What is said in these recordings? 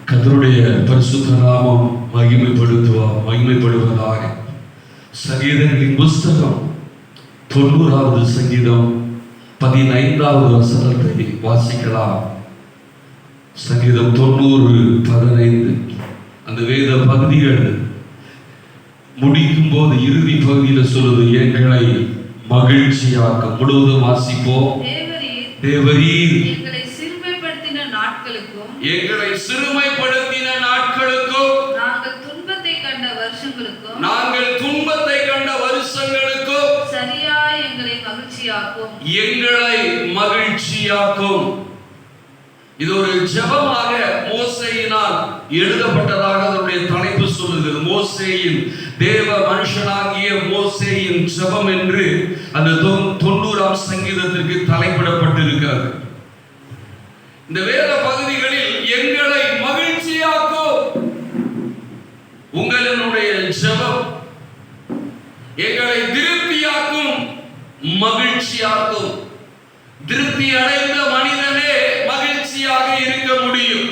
கர்த்தருடைய பரிசுத்த நாமம் மகிமைப்படுவதாக. சங்கீதங்களின் புஸ்தகம் 90வது சங்கீதம் 15வது வசனத்தை வாசிக்கலாம். சங்கீதம் 90:15. அந்த வேத பகுதிகள் முடிக்கும் போது இறுதி பகுதியில் சொல்லுது, எங்களை மகிழ்ச்சியாக்க. முழுவதும் வாசிப்போம். தேவரீர் எங்களை சிறுமைப்படுத்தின நாட்களுக்கும் நாங்கள் துன்பத்தை கண்ட வருஷங்களுக்கும் சரியாய் எங்களை மகிழ்ச்சியாக்கும். இது ஒரு ஜெபமாக மோசேயினால் எழுதப்பட்டதாக அதனுடைய தலைப்பு சொல்லுகிறது. மோசேயின் தேவ மனுஷனாகிய மோசேயின் ஜெபம் என்று அந்த 90ஆம் சங்கீதத்திற்கு தலைப்பிடப்பட்டிருக்கிறது. இந்த வேத பகுதிகளில் எங்களை மகிழ்ச்சியாக்கும். உங்களுடைய ஜெபம் எங்களை திருப்தியாக்கும், மகிழ்ச்சியாக்கும். திருப்தி அடைந்த மனிதனே மகிழ்ச்சியாக இருக்க முடியும்.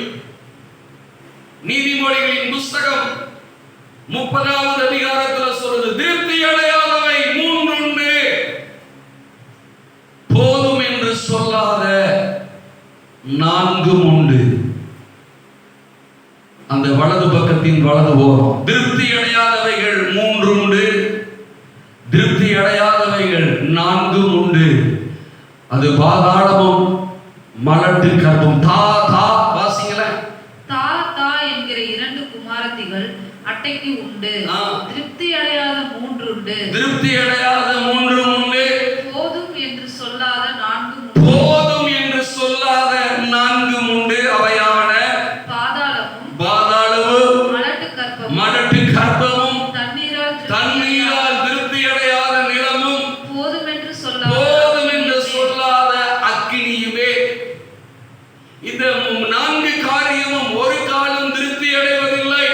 நீதிமொழிகளின் புஸ்தகம் 30வது அதிகாரத்தில் சொல்றது, திருப்தி அடையாதவை 3 உண்டு. போதும் என்று சொல்லாத 4 உண்டு. அந்த வலது பக்கத்தின் வலது ஓரம் திருப்தி அடையாதவைகள் 3 உண்டு, திருப்தி அடையாதவைகள் 4 உண்டு. அது பாதாளமும் மலட்டு கற்பும். தா தா வாசிங்களே. தா தா என்கிற 2 குமாரத்திகள் அட்டைக்கு உண்டு. திருப்தி அடையாத 3 உண்டு. திருப்தி அடையாத 3 உண்டு. போதும் என்று சொல்லாத 4 உண்டு. போதும் என்று சொல்லாத 4 உண்டு. அவையான பாதாளமும் மலட்டு கற்பமும் தண்ணீரால் திருப்தி அடையாத நிலமும் போதும் என்று சொல்லாத அக்கினியுமே. இந்த 4 காரியமும் ஒரு காலம் திருப்தி அடைவதில்லை.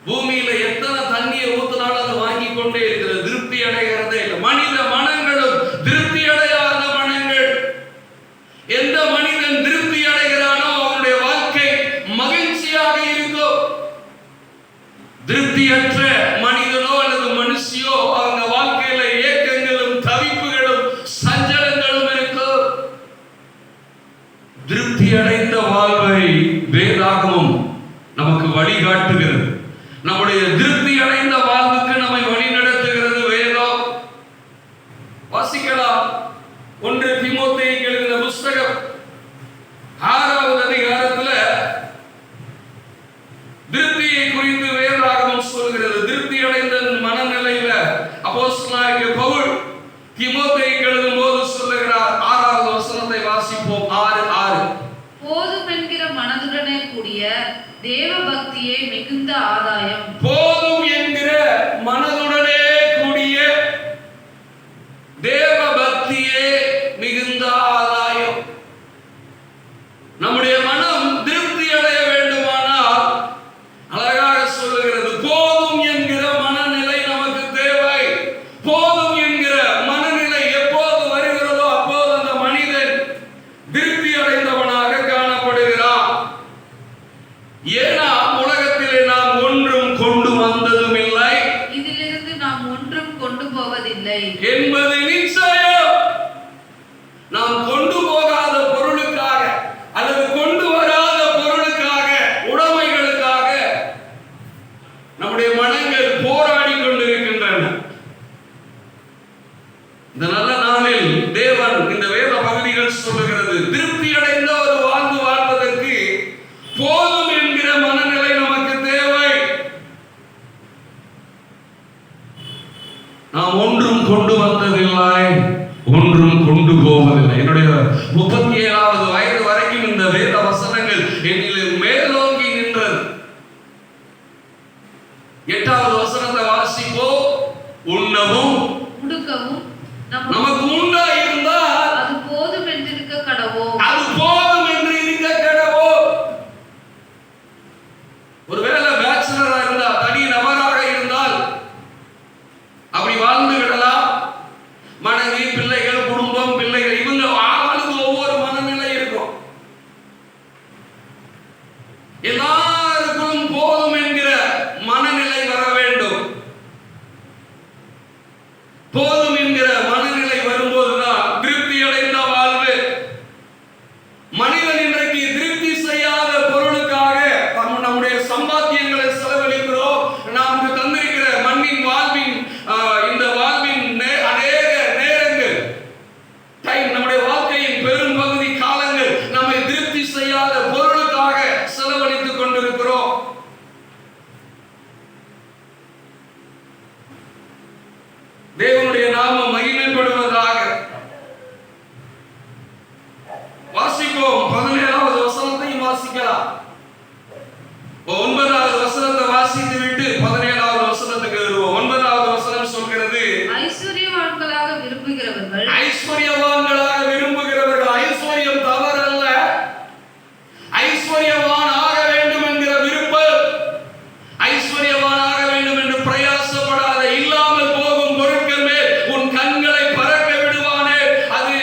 பூமியில எத்தனை தண்ணியை ஊத்தினாலும் அது வாங்கி கொண்டே இருக்கிறது, திருப்தி அடைகிறதே இல்லை. மனித மனங்களும் திருப்தி அடையாத மனங்கள். எந்த மனிதன் திருப்தி அடைகிறானோ அவனுடைய வாழ்க்கை மகிழ்ச்சியாக இருக்கும். திருப்தியற்ற மனிதனோ அல்லது மனுஷியோ அவங்க வாழ்க்கையில ஏக்கங்களும் தவிப்புகளும் சஞ்சலங்களும் இருக்கும். திருப்தி அடைந்த வாழ்வை வேதாகமம் நமக்கு வழிகாட்டுகிறது. நம்முடைய திருப்தி அடைந்த வாழ்வுக்கு நம்மை வழி நடத்துகிறது வேதம். வாசிக்கலாம். 1 தீமோத்தேயுக்கு எழுதின புஸ்தகம் 6வது அதிகாரத்துல திருப்தியை குறித்து வேதாகமம் சொல்கிறது. திருப்தி அடைந்த மனநிலையில அப்போஸ்தலனாகிய பவுல் தீமோத்தேயுக்கு எழுதும் போது சொல்லுகிறார். 6வது வசனத்தை வாசிப்போம். 6:6. போதும் என்கிற மனதுடனே கூடிய தேவ பக்தியே மிகுந்த ஆதாயம். போதும் என்கிற மனதுடனே கூடிய தேவ பக்தியே மிகுந்த ஆதாயம். நம்முடைய மனம் திருப்தி அடைய வேண்டுமானால் அழகாக சொல்லுகிறது, போதும் என்கிற மனநிலை நமக்கு தேவை. போதும் என்கிற மனநிலை எப்போது வருகிறதோ அப்போது அந்த மனிதன் திருப்தி அடைந்தவனாக காணப்படுகிறான். ஏன்னா உலகத்திலே நாம் ஒன்றும் கொண்டு வந்த எல்லாருக்கும் போதும் என்கிற மனநிலை வர வேண்டும். போதும் என்கிற மனநிலை வரும்போதுதான் திருப்தி அடைந்த வாழ்வு. மனிதன் இன்றைக்கு திருப்தி செய்யாத பொருளுக்காக நம்முடைய சம்பாத்தியங்களை செலவழிக்கிறோம். நமக்கு தந்திருக்கிற மண்ணின் வாழ்வின் இந்த வாழ்வின் அநேக நேரங்கள் நம்முடைய வாழ்க்கையின் பெரும் பகுதி காலங்கள் நம்மை திருப்தி செய்யாத பொருளுக்காக செலவழித்துக் கொண்டிருக்கிறோம். தேவனுடைய நாமம் மகிமைப்படுவதாக. வாசிப்போம். 17வது வசனத்தையும் வாசிக்கலாம். 9வது வசனத்தை வாசித்து விட்டு 17வது வசனத்துக்கு வருவோம். 9வது வசனம் சொல்கிறது, ஐஸ்வரியவான்களாக விரும்புகிறவர்கள் ஐஸ்வர்யம் தவறல்ல. ஐஸ்வர்யவான் ஆக வேண்டும் என்கிற விருப்பம், ஐஸ்வர்யவான் ஆக வேண்டும் என்று பிரயாசப்படாத, இல்லாமல் போகும் பொருட்கள் மேல் உன் கண்களை பறக்க விடுவானே. அது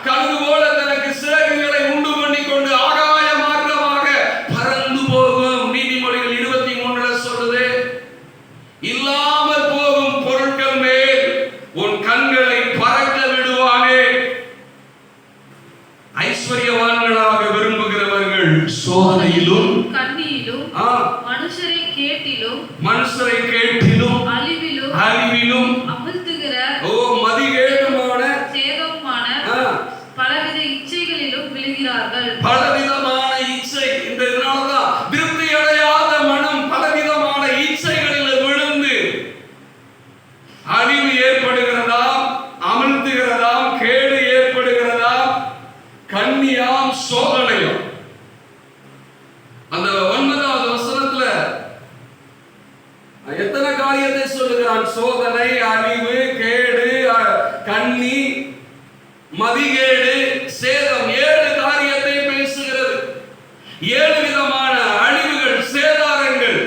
கழுகு போல தனக்கு சிறகுகளை உண்டு பண்ணி கொண்டு ஆகாய மார்க்கமாக பறந்து போகும். நீதிமொழிகள் 23 சொல்லுது, இல்லாமல் போகும் பொருட்கள் மேல் உன் கண்களை பறக்க விடுவானே. ஐஸ்வர்யவான்களாக விரும்புகிறவர்கள் சோதனையிலும் கண்ணியிலும் மனுஷரை கேட்டிலும் அழிவிலும் அமிழ்த்துகிற மதிகேடுமான சேதமான பலவித இச்சைகளிலும் விழுகிறார்கள். பலவிதமான இச்சை. இந்த இதனாலதான் திருப்தி அடையாத மனம் பலவிதமான இச்சைகளில் விழுந்து அழிவு ஏற்படுகிறதாம், அமிழ்த்துகிறதாம், கேடு ஏற்படுகிறதாம், கண்ணியாம், சோதனையும். அந்த 9வது வசனத்துல எத்தனை காரியத்தை சொல்லுகிறான்? சோதனை, அழிவு, கேடு, கண்ணி, மதிகேடு, சேதம். 7 காரியத்தை பேசுகிறது. 7 விதமான அழிவுகள், சேதாரங்கள்,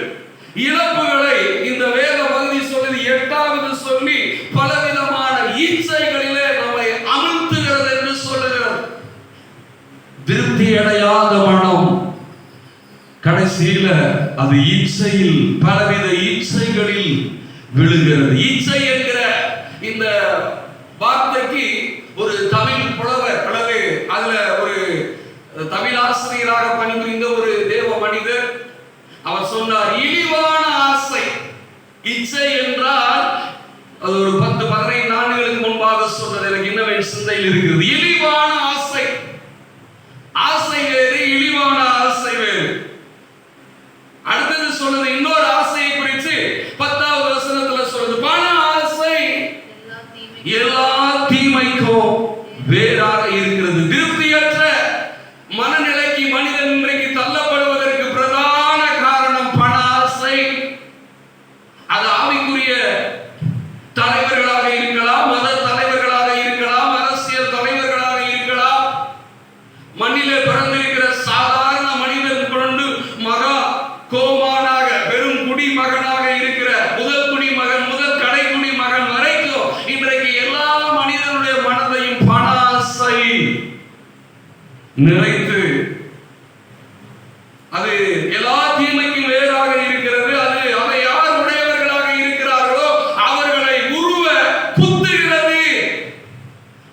இழப்புகளை இந்த வேத பகுதி சொல்லுது. 8வது சொல்லி பலவிதமான இச்சைகளிலே நம்மை அமிழ்த்துகிறது என்று சொல்லுகிறது. திருப்தி அடையாத மனம் கடைசியில அது இச்சையில், பலவித இச்சைகளில் விழுகிறது. இச்சை என்கிற இந்த வார்த்தைக்கு ஒரு தமிழ் புலவர் அல்லது அதுல ஒரு தமிழ் ஆசிரியராக பணிபுரிந்த ஒரு தேவ மனிதர் அவர் சொன்னார், இழிவான ஆசை. இச்சை என்றால் அது ஒரு 10-15 ஆண்டுகளுக்கு முன்பாக சொன்னது எனக்கு இன்னும் என் சிந்தையில் இருக்கிறது. இழிவான ஆசை. ஆசை வேறு, இழிவான ஆசை வேறு. அடுத்தது சொல்லுது இன்னொரு ஆசையை குறித்து 10வது வசனத்துல சொல்லுது, பண ஆசை எல்லா தீமைக்கும் வேறாக இருக்கிறது. திருப்தியற்ற மனநிலைக்கு மனிதன் இன்றைக்கு தள்ளப்படுவதற்கு பிரதான காரணம் பண ஆசை. அது ஆவிக்குரிய தலைவர்களாக இருக்கலாம், மத தலைவர்களாக இருக்கலாம், அரசியல் தலைவர்களாக இருக்கலாம், மண்ணிலே பிறந்திருக்கிற சாதாரண மனிதன் கொண்டு மகா கோமானாக பெரும் குடிமகனாக இருக்கிற முதல் குடிமகன் முதல் கடைக்குடி மகன் வரைக்கும் இன்றைக்கு எல்லா மனிதனுடைய மனதையும் பண ஆசை நிறைத்து அது எல்லா தீமைக்கும் வேறாக இருக்கிறது. அதை யார் உடையவர்களாக இருக்கிறார்களோ அவர்களை உருவ குத்துகிறது.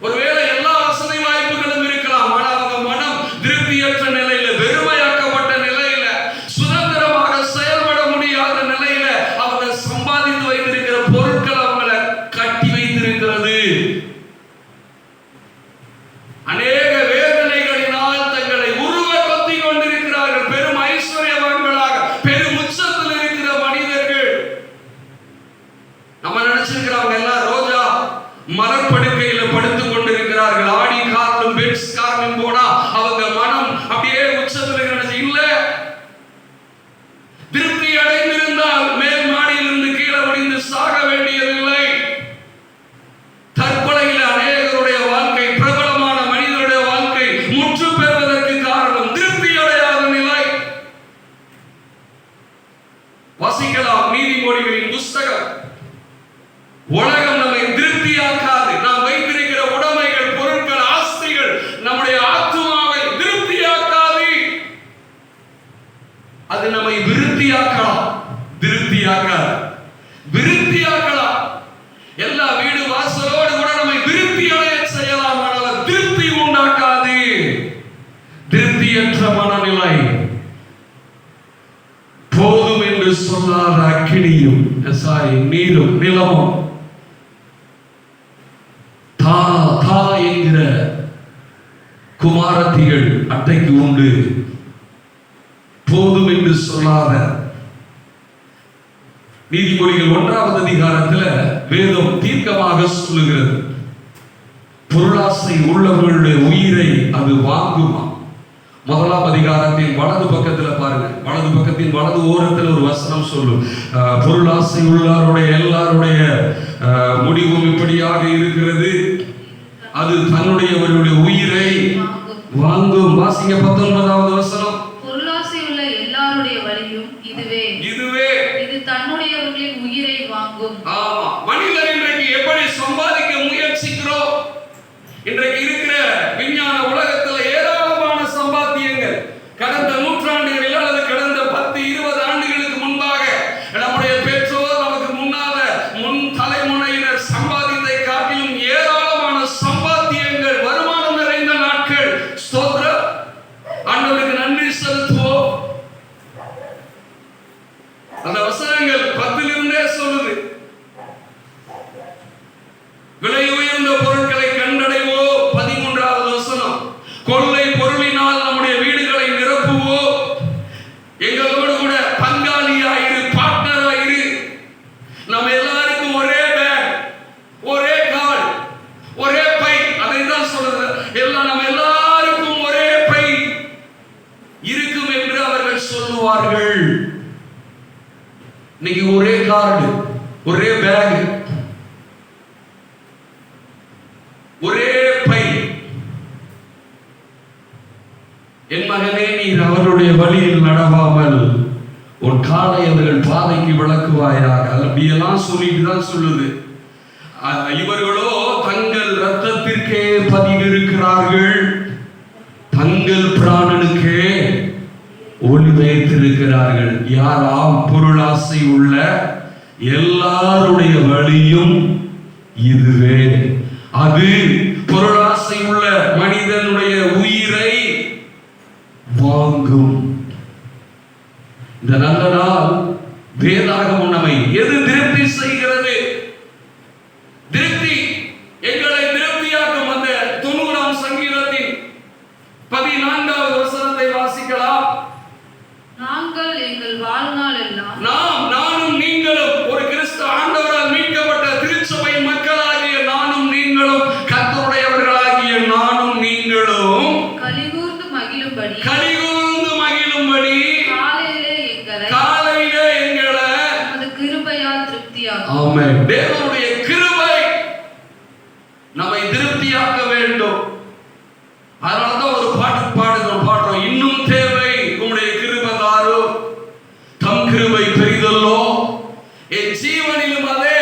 ஒருவேளை எல்லா வசதி வாய்ப்புகளும் இருக்கலாம், ஆனால் அவங்க மனம் திருப்தியற்ற நிலையில, வெறுமையாக்கப்பட்ட நிலையில, சுதந்திரமாக செயல்பட முடியாத நிலையில அவங்க சம்பாதித்து வைத்திருக்கிற பொருட்கள் அவங்களை கட்டி வைத்திருக்கிறது. அநேக வேதனைகளினால் திருப்தியற்ற மனநிலை, போதும் என்று சொல்லாத அக்கினியும் நீரும் நிலமும், தா தா என்கிற குமாரத்திகள் அட்டைக்கு உண்டு. போதும் என்று சொல்லாத. நீதிமொழிகள் 1வது அதிகாரத்தில் வேதம் தீர்க்கமாக சொல்லுகிறது, பொருளாசை உள்ளவர்களுடைய உயிரை அது வாங்குமா. 1ஆம் அதிகாரத்தின் வலது பக்கத்தில் பாருங்க, வலது பக்கத்தின் வலது ஓரத்தில் ஒரு வசனம் சொல்லும், பொருளாசை உள்ளவருடைய எல்லாருடைய முடிவும் இப்படியாக இருக்கிறது, அது தன்னுடையவருடைய உயிரை வாங்கும். வாசிங்க 19வது வசனம். பொருளாசை உள்ள எல்லாருடைய வழியும் இதுவே, இது தன்னுடையவர்களின் உயிரை வாங்கும். ஆமா, மனிதன் இன்றைக்கு எப்படி சம்பாதிக்க முயற்சிக்கிறோம்? இன்றைக்கு இருக்கிற விஞ்ஞான உலகத்தில் ஏராளமான சம்பாத்தியங்கள். கடந்த நூற்றாண்டுகளில் அல்லது கடந்த 10-20 ஆண்டுகளுக்கு முன்பாக நம்முடைய பெற்றோர் நமக்கு முன் தலைமுறையினர் சம்பாதித்தை காட்டிலும் ஏராளமான சம்பாத்தியங்கள், வருமானம் நிறைந்த நாட்கள். ஸ்தோத்திரம், ஆண்டவருக்கு நன்றி செலுத்துவோம். அந்த வசனங்கள் 10லிருந்தே சொல்லுது, விலை உயர்ந்த பொருட்களை கண்டடைவோ. 13வது வசனம், கொள்ளை பொருளினால் நம்முடைய வீடுகளை நிரப்புவோ. எங்களோடு கூட பங்காளியாயிரு, பார்ட்னராயிரு. நம்ம எல்லாருக்கும் ஒரே பேக், ஒரே கால், ஒரே பை. அதை தான் சொல்றது, எல்லாம் நம்ம எல்லாருக்கும் ஒரே பை இருக்கும் என்று அவர்கள் சொல்லுவார்கள். இன்னைக்கு ஒரே கார்டு, ஒரே பேக், ஒரே பை. என் மகனே, நீர் அவருடைய வழியில் நடவாமல் உன் காலை அவர்கள் பாதைக்கு விளக்குவாயாக. அப்படியெல்லாம் சொல்லிட்டு தான் சொல்லுது. இவர்களோ தங்கள் இரத்தத்திற்கே பதிவிருக்கிறார்கள், தங்கள் பிராணனுக்கே ஒளி வைத்திருக்கிறார்கள். யாராம்? பொருளாசை உள்ள எல்லாருடைய வழியும் இதுவே, அது பொருளாசை உள்ள மனிதனுடைய உயிரை வாங்கும். இந்த நல்ல நாள் வேதாகமம் நம்மை எது திருப்தி செய்கிறது? திருப்தி, எங்களை திருப்தியாக்கும். அந்த 90ஆம் சங்கீதத்தின் 14வது வசனத்தை வாசிக்கலாம். நாங்கள் எங்கள் வாழ்நாள் எல்லாம், நானும் நீங்களும், ஒரு கிறிஸ்து ஆண்டவரால் மீட்கப்பட்ட திருச்சபை மக்களாகிய நானும் நீங்களும், கர்த்தருடையவர்களாகிய நானும் நீங்களும் கலிகூர்ந்து மகிழும்படி காலையிலே எங்களை நமது கிருபையால் திருப்தியாக்கும். ஆமென். தேவனுடைய கிருபை நம்மை திருப்தியாக்க வேண்டும். அதனாலதான் ஒரு பாட்டு பாடுறோம், இன்னும் தேவை உம்முடைய கிருபை தாரும், தம் கிருபை பெரிதல்லோ என் ஜீவனிலும். அதே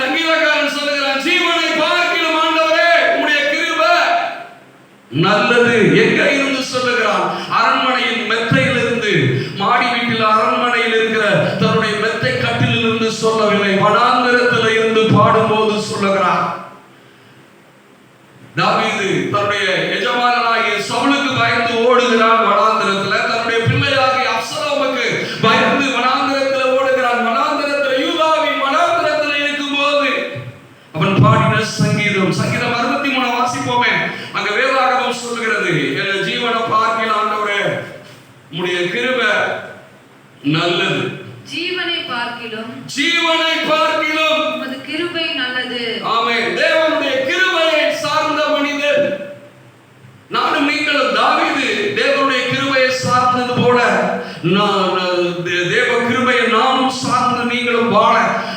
சங்கீதக்காரன் சொல்லுகிறான், ஜீவனை பார்க்கிலும் ஆண்டவரே உம்முடைய கிருபை நல்லது. எங்க இருந்து சொல்லுகிறான்? அரண்மனையின் மெத்தையிலிருந்து, மாடி வீட்டில் அரண்மனையில் இருக்கிற தன்னுடைய மெத்தை கட்டிலிருந்து சொல்லவில்லை, வனாந்திரத்தில் இருந்து பாடும்போது சொல்லுகிறான். தாவீது தன்னுடைய எஜமானனாகிய சவுலுக்கு பயந்து ஓடுகிறான் வனாந்திரத்தில், தன்னுடைய பிள்ளையாகிய அப்சலோமுக்கு பயந்து வனாந்திரத்தில் ஓடுகிறான். வனாந்திரத்தில், யூதாவின் வனாந்திரத்தில் இருக்கும்போது அவன் பாடின சங்கீதம் 63 வாசிப்போமே. அங்க வேதாகமம் சொல்லுகிறது, என் ஜீவனை பார்க்கில் ஆண்டவரே உம்முடைய கிருபை நல்லது. ஜீவனை பார்க்கிலும் உமது கிருபை நல்லது. ஆமென். தேவனுடைய கிருபையை சார்ந்த மனிதன் நானும் நீங்களும். தாவீது தேவனுடைய கிருபையை சார்ந்தது போல தேவ கிருபையை நானும் சார்ந்து நீங்களும் வாழ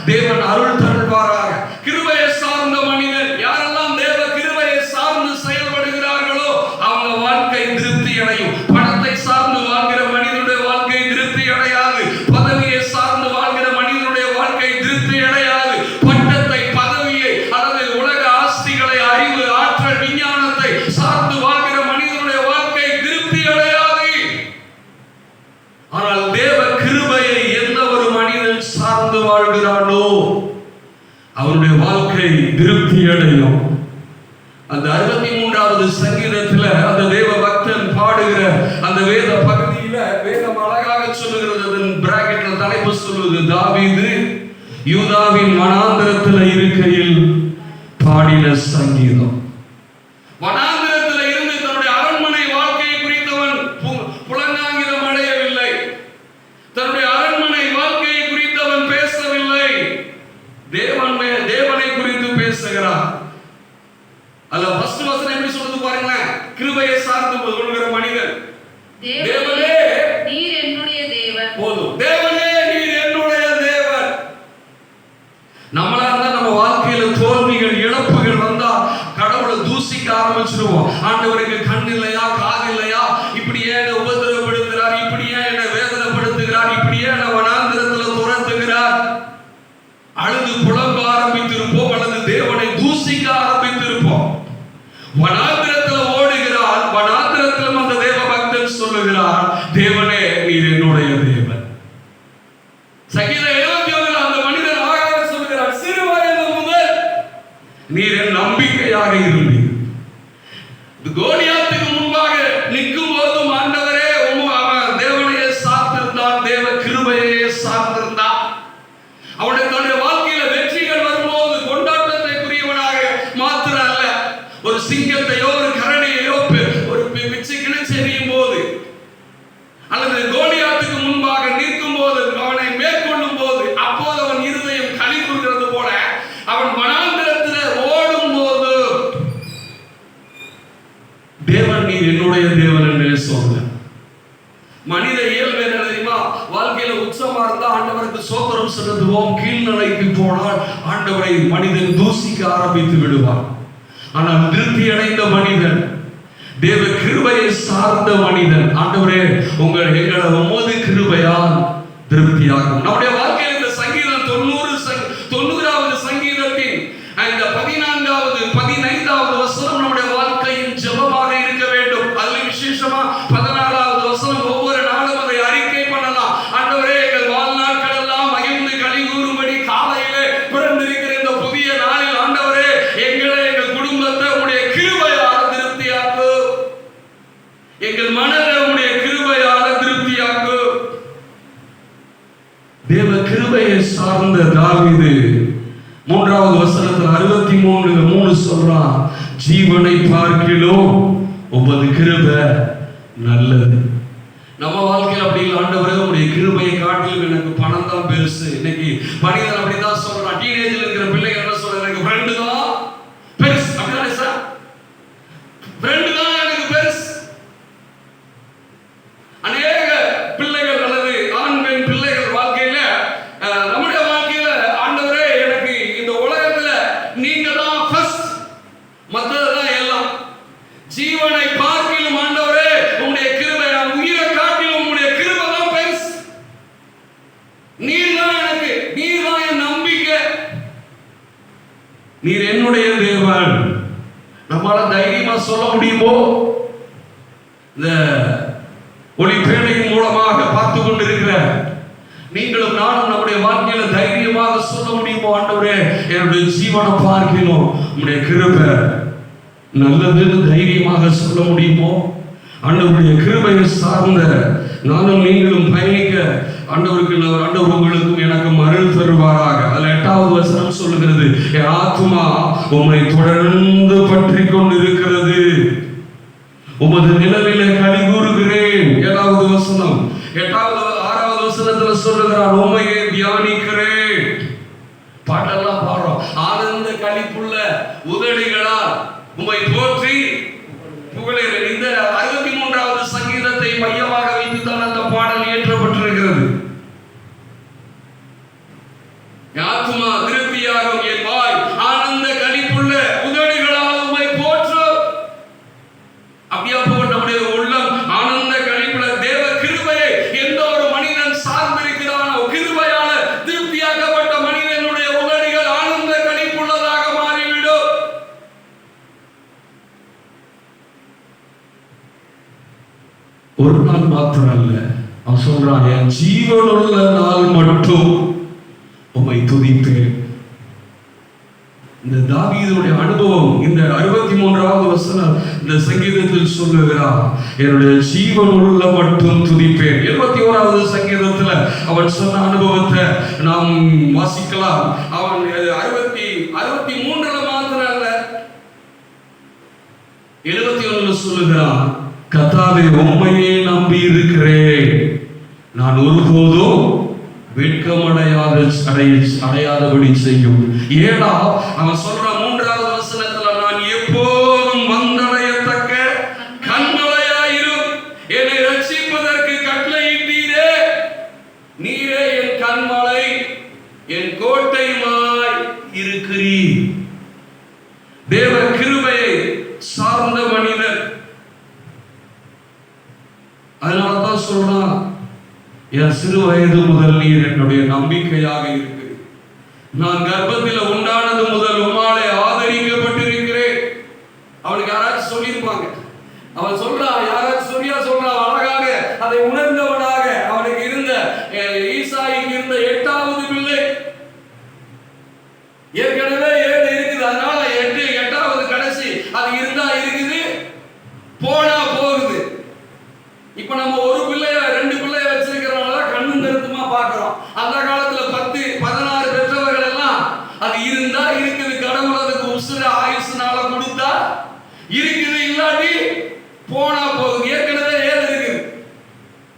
தேவன் அருள் தருவாராக. கிருபையை சார்ந்த மனிதன் யாரெல்லாம் தேவ கிருபையை சார்ந்து செயல்படுகிறார்களோ அவங்க வாழ்க்கை திருப்தி அடையும். பணத்தை சார்ந்து வாழ்கிற மனிதனுடைய வாழ்க்கை திருப்தி அடையாது. பதவியை சார்ந்து வாழ்கிற மனிதனுடைய வாழ்க்கை திருப்தி அடையாது. பட்டத்தை, பதவியை அல்லது உலக ஆஸ்திகளை, அறிவு, ஆற்றல், விஞ்ஞானத்தை சார்ந்து வாழ்கிற மனிதனுடைய வாழ்க்கை திருப்தி அடையாது. ஆனால் தேவ கிருபையை எந்த ஒரு மனிதன் சார்ந்து வாழ்கிறானோ சொல்லுகிறார், தேவனே நீர் என்னுடைய தேவன். சங்கீதம் 71 அந்த மனிதன் ஆகாக சொல்லுகிறார், சிறு வயது முதல் நீர் என் நம்பிக்கையாக இருந்தீர். கோலியாத்துக்கு முன்பாக நிற்கும் போதும் ஆண்டவரே அவன் தேவனையே சார்ந்திருந்தான், தேவ கிருபையே சார்ந்திருந்தான். அவனுடைய தன்னுடைய வாழ்க்கையில வெற்றிகள் வரும்போது கொண்டாட்டத்தைக்குரியவனாக மாத்திர அல்ல, ஒரு சிங்கத்தையோ ஒரு கரடியையோ ஒரு பிச்சு கிழிச்சு எறியும் போது அல்லது கோலியாத்துக்கு முன்பாக நிற்கும் போது அவனை மேற்கொள்ளும் போது அப்போது அவன் இருதயம் களி கூறுகிறது போல அவன் வனாந்திரத்தில் ஓடும் போது தேவன் நீர் என்னுடைய தேவன் என்று சொல்ல. மனித இயல்பு என்ன தெரியுமா? வாழ்க்கையில உச்சமா இருந்தா ஆண்டவருக்கு சோத்திரம் செலுத்துவோம், கீழ்நிலைக்கு போனால் ஆண்டவரை மனிதன் தூசிக்க ஆரம்பித்து விடுவார். ஆனால் திருப்தி அடைந்த மனிதன், தேவ கிருபையை சார்ந்த மனிதன், ஆண்டவரே எங்களை உமது கிருபையால் திருப்தியாகும். நம்முடைய வாழ்க்கையில் இந்த சங்கீதம் 90வது சங்கீதத்தின் இந்த 14வது 15வது வசனம் நம்முடைய வாழ்க்கையின் ஜெபமாக இருக்க வேண்டும். அதில் விசேஷமா 16வது வசனம் ஒவ்வொரு நாளும் அதை அறிக்கை பண்ணலாம். ஆண்டவரே எங்கள் வாழ்நாட்கள் எல்லாம் மகிழ்ந்து களி கூறும்படி காலையிலே பிறந்திருக்கிற இந்த புதிய நாளில் ஆண்டவரே எங்களை எங்கள் குடும்பத்தை உடைய கிருபையால் திருப்தியாக்கு, எங்கள் மனதை உடைய கிருபையால் திருப்தியாக்கு. தேவ கிருபையை சார்ந்த தாவீது 3வது வசனத்தில் 63:3 சொல்றான், ஜீவனை பார்க்கிலும் உமது கிருபை நல்லது. நம்ம வாழ்க்கையில் அப்படி இல்லை. ஆண்டவரே உடைய கிருபையை காட்டிலும் எனக்கு பணம் தான் பெருசு. இன்னைக்கு மனிதன் அப்படிதான் சொல்றான். டீனேஜில் இருக்கிற பிள்ளைங்க என்ன சொல்றாங்க, எனக்கு ஃப்ரெண்டு தான் பெருசு. அப்படிதானே சார்? ஃப்ரெண்டு தான் எனக்கு பெருசு. அநேக பிள்ளைகள் அல்லது ஆண் பெண் பிள்ளைகள் வாழ்க்கையில நம்முடைய வாழ்க்கையில ஆண்டவரே எனக்கு இந்த உலகத்துல நீங்க தான் ஃபர்ஸ்ட், மற்றதெல்லாம் எல்லாம். ஜீவனை பார்க்கிலும் ஆண்டவரே உங்களுடைய கிருபை, நான் உயிரை காட்டிலும் உங்களுடைய கிருபை தான் பெருசு. நீர் தான் எனக்கு, நீர் தான் என் நம்பிக்கை, நீர் என்னுடைய தேவன். நம்மளால தைரியமா சொல்ல முடியுமோ? இந்த ஒளிப்பேழையின் மூலமாக பார்த்து கொண்டிருக்கிற நீங்களும் நானும் நம்முடைய வாழ்க்கையில தைரியமாக சொல்ல முடியுமோ, ஆண்டவரே என்னுடைய ஜீவனை பார்க்கிறோம் உம்முடைய கிருபை நல்லதுன்னு தைரியமாக சொல்ல முடியுமோ? ஆண்டவருடைய கிருபையை சார்ந்த நானும் நீங்களும் பயணிக்க ஆண்டவர் உங்களுக்கும் எனக்கும் அருள் தருவாராக. அதுல 8வது வசனம் சொல்லுகிறது, என் ஆத்துமா உம்மை தொடர்ந்து பற்றி கொண்டிருக்கிறது, உமது நிலவிலே களி கூறுகிறேன். 7வது வசனம் 6வது வசனத்துல சொல்லுகிறார், உம்மையை தியானிக்கிறேன். பாட்டெல்லாம் பாடுறோம். ஆனந்த களிப்புள்ள உதடுகளால் உம்மை போற்றி புகழுகிறேன். இந்த 63வது சங்கீதத்தை மையமாக வைத்துத்தான் அந்த பாடல் இயற்றப்பட்டிருக்கிறது. ஆத்துமா திருப்தியாகும், என் வாய் ஆனந்த களிப்புள்ள உதடுகளால் உம்மை போற்றும். அப்படியா போல் நம்முடைய உள்ளம் ஆனந்த களிப்புள்ள தேவ கிருபையை எந்த ஒரு மனிதன் சார்ந்திருக்கிறானோ, கிருபையால திருப்தியாக்கப்பட்ட மனிதனுடைய உதடுகள் ஆனந்த களிப்புள்ளதாக மாறிவிடும். ஒரு நாள் மாத்திரம் அல்ல, அவன் சொல்றான், என் ஜீவனுள்ள நாள் மட்டும் உம்மை துதிப்பேன். இந்த தாவீதுடைய அனுபவம் இந்த 63வது வசனம் இந்த சங்கீதத்தில் சொல்லுகிறார், என்னுடைய ஜீவனுள்ள மட்டும் துதிப்பேன். 71வது சங்கீதத்துல அவன் சொன்ன அனுபவத்தை நாம் வாசிக்கலாம். அவன் 63ல மாத்திரம் அல்ல 71ல சொல்லுகிறான், கர்த்தாவே உம்மையே நம்பி இருக்கிறேன், நான் ஒருபோதும் அடையாதபடி செய்யும். ஏடா அவன் சொல்ற 3வது வசனத்துல, நான் எப்போதும் வந்தடையத்தக்க கண்மலையாயிரும், என்னை ரட்சிப்பதற்கு கட்டளையிட்டீரே, நீரே என் கண்மலை என் கோட்டையுமாய் இருக்கிறீர். தேவ கிருபையை சார்ந்த மனிதன். அதனாலதான் சொல்றான், என் சிறு வயது முதல் நீர் என்னுடைய நம்பிக்கையாக இருக்கு, நான் கர்ப்பத்தில் உண்டானது முதல் உம்மாலே ஆதரிக்கப்பட்டிருக்கிறேன். அவனுக்கு யாராச்சும் சொல்லியிருப்பாங்க. அவன் சொல்றான், யாராச்சும் சொல்றான் அழகாக இப்ப நம்ம ஒரு பிள்ளைய 2 பிள்ளைய வச்சிருக்கிறவங்கள கண்ணும் கருத்துமா பார்க்கிறோம். அந்த காலத்துல 10 16 பெற்றவர்கள் எல்லாம் அது இருந்தா இருக்குது, கடவுள் அதுக்கு உசுர ஆயுசுனால கொடுத்தா இருக்குது, இல்லாட்டி போனா போகுது. ஏற்கனவே ஏது இருக்குது,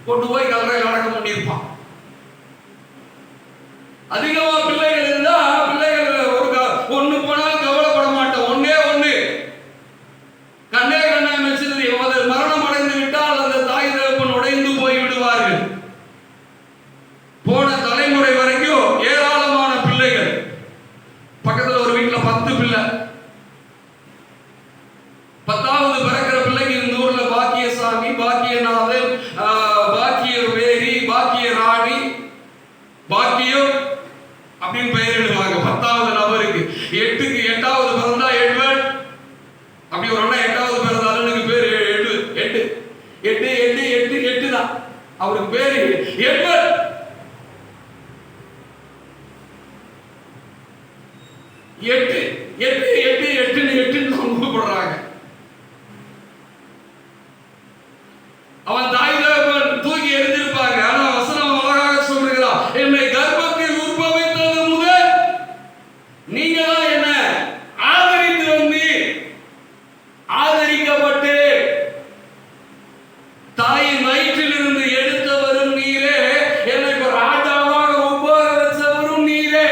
கொண்டு போய் கல்லறையில் அடக்கம் பண்ணியிருப்பான். அதிகமா பிள்ளைகள் இருந்தா பிள்ளைகள் ஒண்ணு போனாலும் கவலைப்பட மாட்டோம். ஒன்னே ஒண்ணு கண்ணே கண்ணா மெச்சிருது, மரணம் அடைந்து விட்டால் அந்த தாய் தகப்பன் உடைந்து போய் விடுவார்கள். போன தலைமுறை வரைக்கும் ஏராளமான பிள்ளைகள். பக்கத்துல ஒரு வீட்டுல 10 பிள்ளை, 10வது பிறக்கிற பிள்ளைக்கு இந்த ஊர்ல பாக்கியசாமி, பாக்கியநாதன், பாக்கியவேரி, பாக்கியராணி, பாக்கியம் அப்படின்னு பெயரிடுவாங்க 10வது நபருக்கு. 8வது பிறந்தா எட்வர்ட், அப்படி ஒரு அண்ணா 8வது பிறந்தாலும் பேரு எட்டு தான் அவருக்கு பேரு எட்வர்ட். 8 கூப்பிடுறாங்க. அவன் தாய் தகப்பன் தூக்கி எறிஞ்சிருப்பாங்க. ஆனா வசனம் அழகாக சொல்லுகிறான், என்னை கர்ப்பத்தில் உற்பவித்தது முதல் நீங்க தான் என்ன ஆதரித்து வந்து ஆதரிக்கப்பட்டு தாயின் வயிற்றில் இருந்து எடுத்தவரும் நீரே, என்னை ராஜாவாக உட்கார வச்சவரும் நீரே.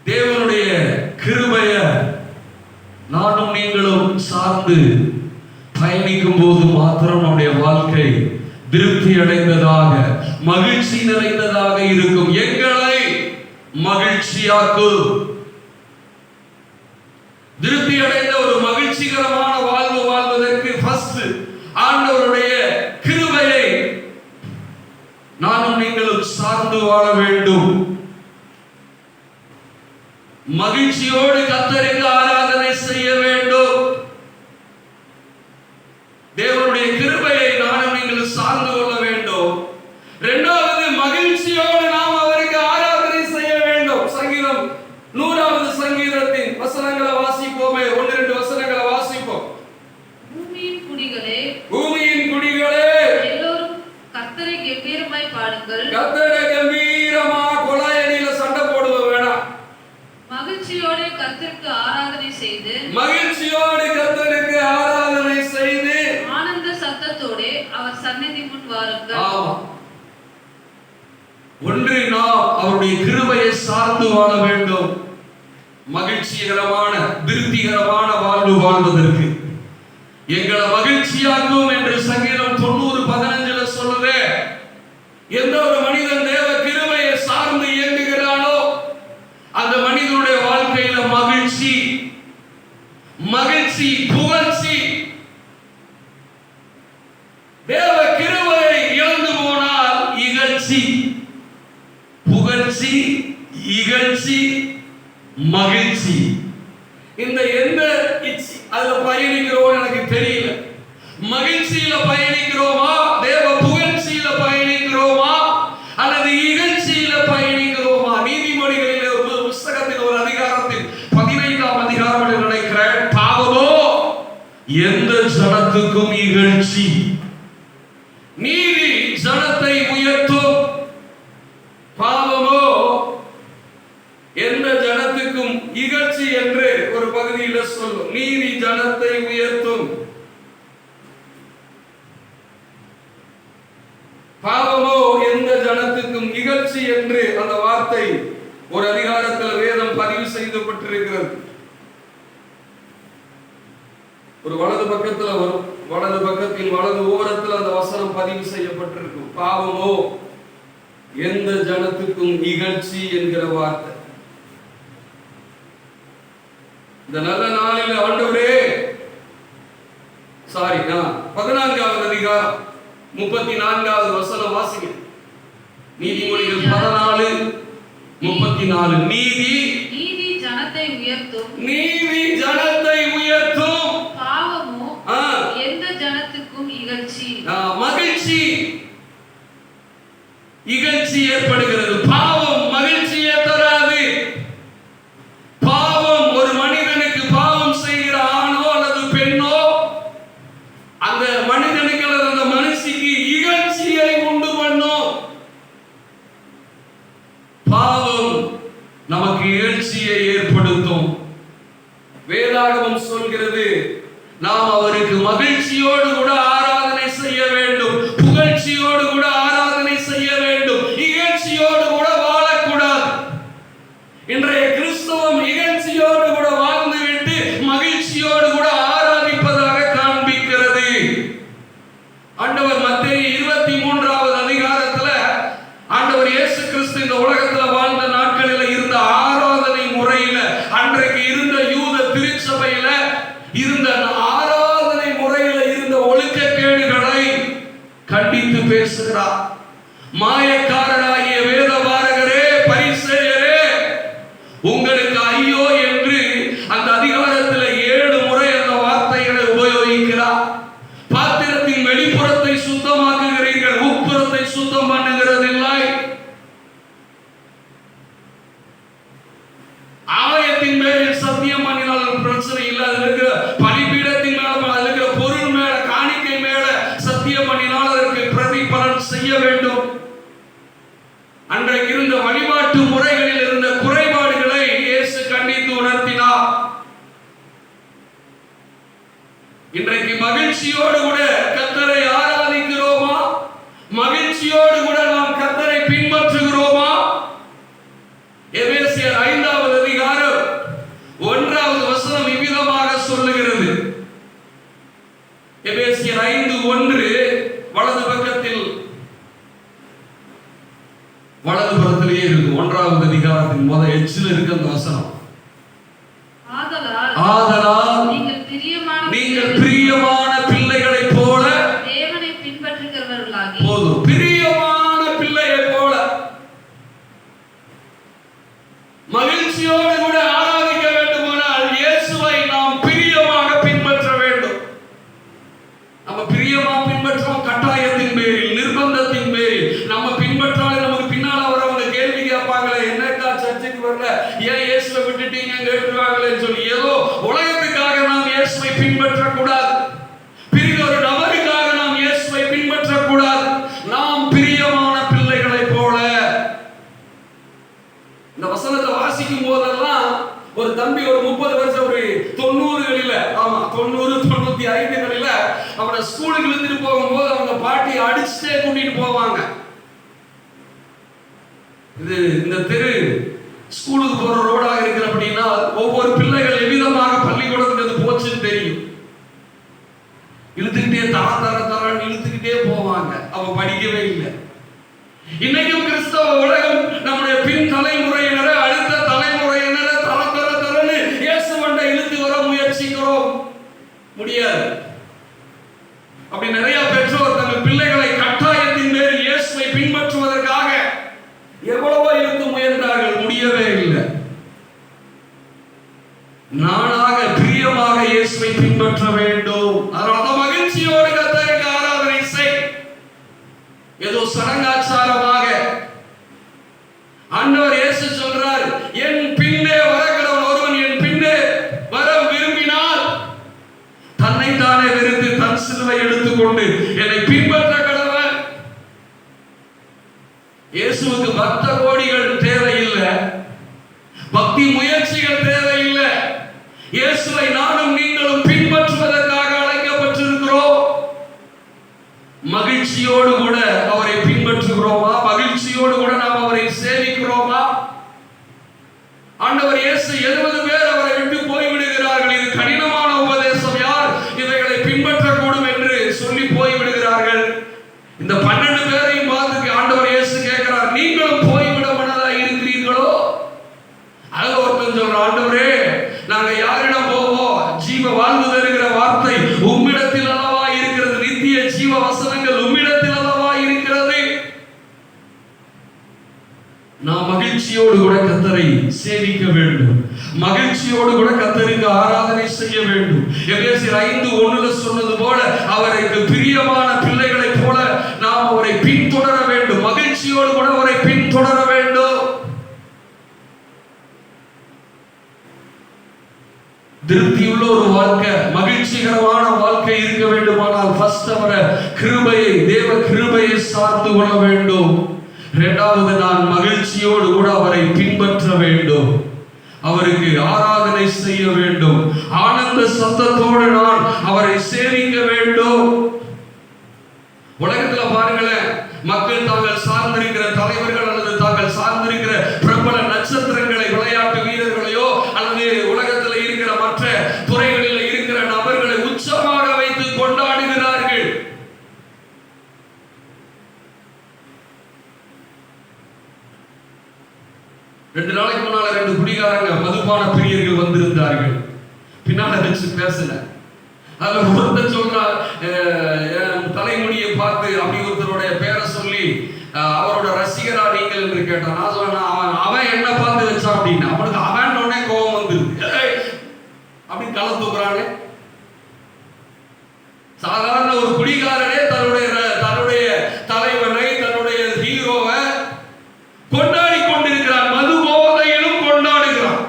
தேவனுடைய கிருபைய நானும் நீங்களும் சார்ந்து பயணிக்கும் போது மாத்திரம் நம்முடைய வாழ்க்கை திருப்தி அடைந்ததாக, மகிழ்ச்சி நிறைந்ததாக இருக்கும். எங்களை மகிழ்ச்சியாக்கும். திருப்தி அடைந்த ஒரு மகிழ்ச்சிகரமான வாழ்வு வாழ்வதற்கு ஃபர்ஸ்ட் ஆண்டவருடைய கிருபையை நானும் நீங்களும் சார்ந்து வாழ வேண்டும். மகிழ்ச்சியோடு கர்த்தருக்கு ஆராதனை செய்ய வேண்டும். தேவனுடைய கிருபையை நானும் நீங்கள் சார்ந்து கொள்ள வேண்டும். இரண்டாவது, மகிழ்ச்சியோடு நாம் அவருக்கு ஆராதனை செய்ய வேண்டும். சங்கீதம் 100வது சங்கீதத்தின் வசனங்களை வாசிப்போமே. 1-2 வசனங்களை வாசிப்போம். பூமியின் குடிகளே, எல்லோரும் கர்த்தரை கம்பீரமாய் பாடுங்கள். கர்த்தரை கம்பீரமா கொலாயடியில சண்டை போடுவ வேணாம். மகிழ்ச்சியோடு கர்த்தருக்கு ஆராதனை செய்து ஆனந்த சத்தத்தோடு அவர் சந்நிதி முன் வாருங்கள். ஒன்று, நாம் அவருடைய கிருபையை சார்ந்து வாழ வேண்டும். மகிழ்ச்சிகரமான திருப்திகரமான வாழ்வு வாழ்வதற்கு எங்களை மகிழ்ச்சியாக்கும் என்று சங்கீதம் 90:15 சொல்லுதே. எந்த ஒரு மனிதன் தேவ கிருபையை சார்ந்து இயங்குகிறானோ அந்த மனிதனுடைய வாழ்க்கையில மகிழ்ச்சி, புகழ்ச்சி. தேவ கிருபையை இழந்து போனால் இகழ்ச்சி, புகழ்ச்சி, இகழ்ச்சி, மகிழ்ச்சி. இந்த எந்த அதுல பயணிக்கிறோம் எனக்கு தெரியல. மகிழ்ச்சியில பயணிக்கிறோமா, தேவ புகழ்ச்சியில பயணிக்கிறோமா, அல்லது இகழ்ச்சியில பயணிக்கிறோமா? நீதிமொழிகளில் ஒரு புஸ்தகத்தில் ஒரு அதிகாரத்தில் 15ஆம் அதிகாரம் என்று நினைக்கிறேன். பாவமோ எந்த ஜனத்துக்கும் இகழ்ச்சி, நீதி ஜனத்தை உயர்த்தும். பாவமோ எந்த ஜனத்துக்கும் இகழ்ச்சி என்று ஒரு பகுதியில் சொல்லும். நீதி ஜனத்தை உயர்த்தும். பாவமோ எந்த ஜனத்துக்கும் இகழ்ச்சி என்று அந்த வார்த்தை ஒரு அதிகாரத்தில் வேதம் பதிவு செய்யப்பட்டிருக்கிறது. ஒரு வலது பக்கத்துல வரும், வலது பக்கத்தில் வலது ஓரத்தில் அந்த வசனம் பதிவு செய்யப்பட்டிருக்கும். பாவமோ எந்த ஜனத்துக்கும் இகழ்ச்சி என்கிற வார்த்தை. இந்த நல்ல நாளில் ஆண்டவரே, 14வது அதிகாரம் 34வது வசனம் வாசிங்க. நீதிமொழிகள் 14:34. நீதி ஜனத்தை உயர்த்தும். நீதி ஜனத்தை உயர்த்தும். பாவமோ எந்த ஜனத்துக்கும் இகழ்ச்சி. மகிழ்ச்சி, இகழ்ச்சி ஏற்படுகிறது. பாவம் மகிழ்ச்சியை தராது. பாவம் ஒரு மனிதனுக்கு பாவம் செய்கிற ஆணோ அல்லது பெண்ணோ மகிழ்ச்சியை ஏற்படுத்தும். வேதாகமம் சொல்கிறது, நாம் அவருக்கு மகிழ்ச்சியோடு கூட ஆராதனை செய்ய வேண்டும், புகழ்ச்சியோடு கூட ஆராதனை செய்ய வேண்டும், இகழ்ச்சியோடு கூட வாழக்கூடாது. இன்றைய கிறிஸ்தவம் இகழ்ச்சியோடு கூட வாழ்ந்துவிட்டு மகிழ்ச்சியோடு கூட ஆராதிப்பதாக காண்பிக்கிறது. ஆண்டவர் மத்தேயு 23வது அதிகாரத்துல ஆண்டவர் இயேசு கிறிஸ்து இந்த உலகத்துல வாழ்ந்த நாட்களில் இருந்த ஆராதனை முறையில, அன்றைக்கு இருந்த யூத திருச்சபையில இருந்த ஆராதனை முறையில இருந்த ஒழுக்கக்கேடுகளை கண்டித்து பேசுகிறார். மாயக்காரராகிய வேதபாரகரே, பரிசேயரே, உங்களுக்கு ஐயோ என்று அந்த அதிகாரத்தில் 7 முறை அந்த வார்த்தைகளை உபயோகிக்கிறார். பாத்திரத்தின் வெளிப்புறத்தை சுத்தமாக்குகிறீர்கள், உட்புறத்தை சுத்தம் பண்ணுகிறதில்லை. ஆலயத்தின் மேல் சத்தியம் பண்ணினால் பிரச்சனை இல்லை, அதில் இருக்கிற பலிபீடத்தின் மேல, அதில் இருக்கிற பொருள் மேல, காணிக்கை மேல சத்தியம் பண்ணினால் அதற்கு பிரதிபலன் செய்ய வேண்டும். அன்றைக்கு இருந்த வழிபாட்டு முறைகளில் இருந்த குறைபாடுகளை இயேசு கண்டித்து உணர்த்தினார். இன்றைக்கு மகிழ்ச்சியோடு கூட கர்த்தரை ஆராதிக்கிறோமா? மகிழ்ச்சியோடு கூட நாம் கர்த்தரை பின்பற்றுகிறோமா? எபேசியர் 5வது அதிகாரம் 1வது வசனம் இவ்விதமாக சொல்லுகிறது. எபேசியர் 5:1 வலது பக்கத்தில், வலது புறத்திலேயே இருக்கு. 1வது அதிகாரத்தின் முதல் எச்சில் இருக்கு அந்த வசனம். ஆதலால் நீங்கள் பிரியமான பிள்ளைகளைப் போல தேவனை பின்பற்றுகிறவர்களாகி, போதும், பிரியமான பிள்ளையை போல மகிழ்ச்சியோடு கூட ஆராதிக்க வேண்டுமானால் இயேசுவை நாம் பிரியமாக பின்பற்ற வேண்டும். நம்ம பிரியமா பின்பற்றோம், கட்டாயத்தின் பேரில், நிர்பந்தத்தின் பேரில் நம்ம பின்பற்றாலே நமக்கு பின்னால வரவங்க கேள்வி கேட்பாங்களே, என்னக்கா சர்ச்சுக்கு வரல, ஏன் இயேசுவை விட்டுட்டீங்க கேட்டுருவாங்களேன்னு சொல்லி ஏதோ உலகத்துக்காக நாம் இயேசுவை பின்பற்றக்கூடாது, பிரிதொரு நபருக்காக நாம் இயேசுவை பின்பற்றக்கூடாது. நாம் பிரியமான பிள்ளைகளைப் போல. இந்த வசனத்தை வாசிக்கும் போதெல்லாம் ஒரு தம்பி ஒரு 30 வருஷம், ஒரு 90களில, ஆமா 90 95களில அவனை ஸ்கூலுக்கு இழுத்துட்டு போகும்போது அவங்க பாட்டி அடிச்சுட்டே கூட்டிட்டு போவாங்க. இது இந்த தெரு ஸ்கூலுக்கு போற ரோடாக இருக்கிற அப்படின்னா ஒவ்வொரு பிள்ளைகள் எவ்விதமாக பள்ளிக்கூடத்துக்கு அது போச்சுன்னு தெரியும். இழுத்துக்கிட்டே தரன்னு இழுத்துக்கிட்டே போவாங்க. அவ படிக்கவே இல்லை. இன்னைக்கும் கிறிஸ்தவ உலகம் நம்முடைய பின் தலைமுறையினரை, அடுத்த தலைமுறையினரை தரன்னு இயேசுவண்டை இழுத்து வர முயற்சிக்கிறோம். முடியாது. அப்படி நிறைய பெற்றோர் தங்கள் பிள்ளைகளை கட்டாயத்தின் மேல் இயேசுவை பின்பற்றுவதற்காக எவ்வளவோ இழுத்து முயன்றார்கள், முடியவே இல்லை. நானாக பிரியமாக இயேசுவை பின்பற்ற வேண்டும். அதனால மகிழ்ச்சியோடு கர்த்தருக்கு ஆராதனை செய். ஏதோ சடங்காச்சாரமாக ஆண்டவர் இயேசு சொல்றார், என் பின்னே வரக்கிறவன் ஒருவன் என் பின்னே வர விரும்பினால் தன்னை தானே வெறுத்து தன் சிலுவை எடுத்துக்கொண்டு என்னை பின்பற்ற கடவன். இயேசுவுக்கு பக்த கோடிகள் தேவையில்லை, பக்தி முயற்சிகள் தேவையில்லை. இயேசுவை நானும் நீங்களும் பின்பற்றுவதற்காக அழைக்கப்பட்டிருக்கிறோம். மகிழ்ச்சியோடு கூட அவரை பின்பற்றுகிறோமா? மகிழ்ச்சியோடு கூட நாம் அவரை சேவிக்கிறோமா? ஆண்டவர் இயேசு 70 பேர் அவரை விட்டு போய்விடுகிறார்கள். இது கடினமான உபதேசம், யார் இவைகளை பின்பற்றக்கூடும் என்று சொல்லி போய்விடுகிறார்கள். இந்த 12 பேரையும் பார்த்து ஆண்டவர் இயேசு கேட்கிறார், நீங்களும் போய்விட மனதா இருக்கிறீர்களோ? அது ஒருத்தன் சொல்ற, ஆண்டவரே நாங்க யாரிடம் போவோம்? ஜீவ வாழ்வு தருகிற வார்த்தை உம்மிடத்தில் அல்லவா இருக்கிறது, நித்திய ஜீவ வசனங்கள் உம்மிடத்தில் அல்லவா இருக்கிறது. நாம் மகிழ்ச்சியோடு கூட கர்த்தரை சேவிக்க வேண்டும், மகிழ்ச்சியோடு கூட கர்த்தருக்கு ஆராதனை செய்ய வேண்டும். எபேசியர் 5:1 சொன்னது போல அவருக்கு பிரியமான பிள்ளைகளைப் போல நாம் அவரை பின்தொடர வேண்டும், மகிழ்ச்சியோடு கூட அவரை பின்தொடர வேண்டும். திருப்தியுள்ள ஒரு வாழ்க்கை, மகிழ்ச்சிகரமான வாழ்க்கை இருக்க வேண்டுமானால் ஃபர்ஸ்ட் அவரை கிருபையை, தேவ கிருபையை சார்ந்து கொள்ள வேண்டும். இரண்டாவது, நான் மகிழ்ச்சியோடு கூட அவரை பின்பற்ற வேண்டும். அவருக்கு ஆராதனை செய்ய வேண்டும். ஆனந்த சத்தத்தோடு நான் அவரை சேவிக்க வேண்டும். உலகத்துல பாருங்களேன், மக்கள் தாங்கள் சார்ந்திருக்கிற தலைவர்கள் அல்லது தாங்கள் சார்ந்திருக்கிற பிரபல நட்சத்திரங்களை, விளையாட்டு வீரர்களையோ அல்லது உலகத்தில் இருக்கிற மற்ற துறைகளில் இருக்கிற நபர்களை உச்சமாக வைத்து கொண்டாடுகிறார்கள். ரெண்டு நாளைக்கு முன்னால 2 குடிகாரங்க மதுபான பிரியர்கள் வந்திருந்தார்கள். பின்னால வச்சு பேசல. அதுல ஒருத்தர் சொல்றார், தலைமுடியை பார்த்து அப்படி ஒருத்தருடைய பேரை சொல்லி அவரோட ரசிகரா நீங்கள் என்று கேட்டான். நான் சொன்னேன், அவன் என்ன பார்த்து வச்சான் அப்படின்னு. அவனுக்கு அவன் உடனே கோபம் வந்துருக்கு. அப்படி களை தூக்குறானே. சாதாரண ஒரு குடிகாரனே தன்னுடைய தலைவனை, தன்னுடைய ஹீரோவை கொண்டாடி கொண்டிருக்கிறான். மது போதையிலும் கொண்டாடுகிறான்.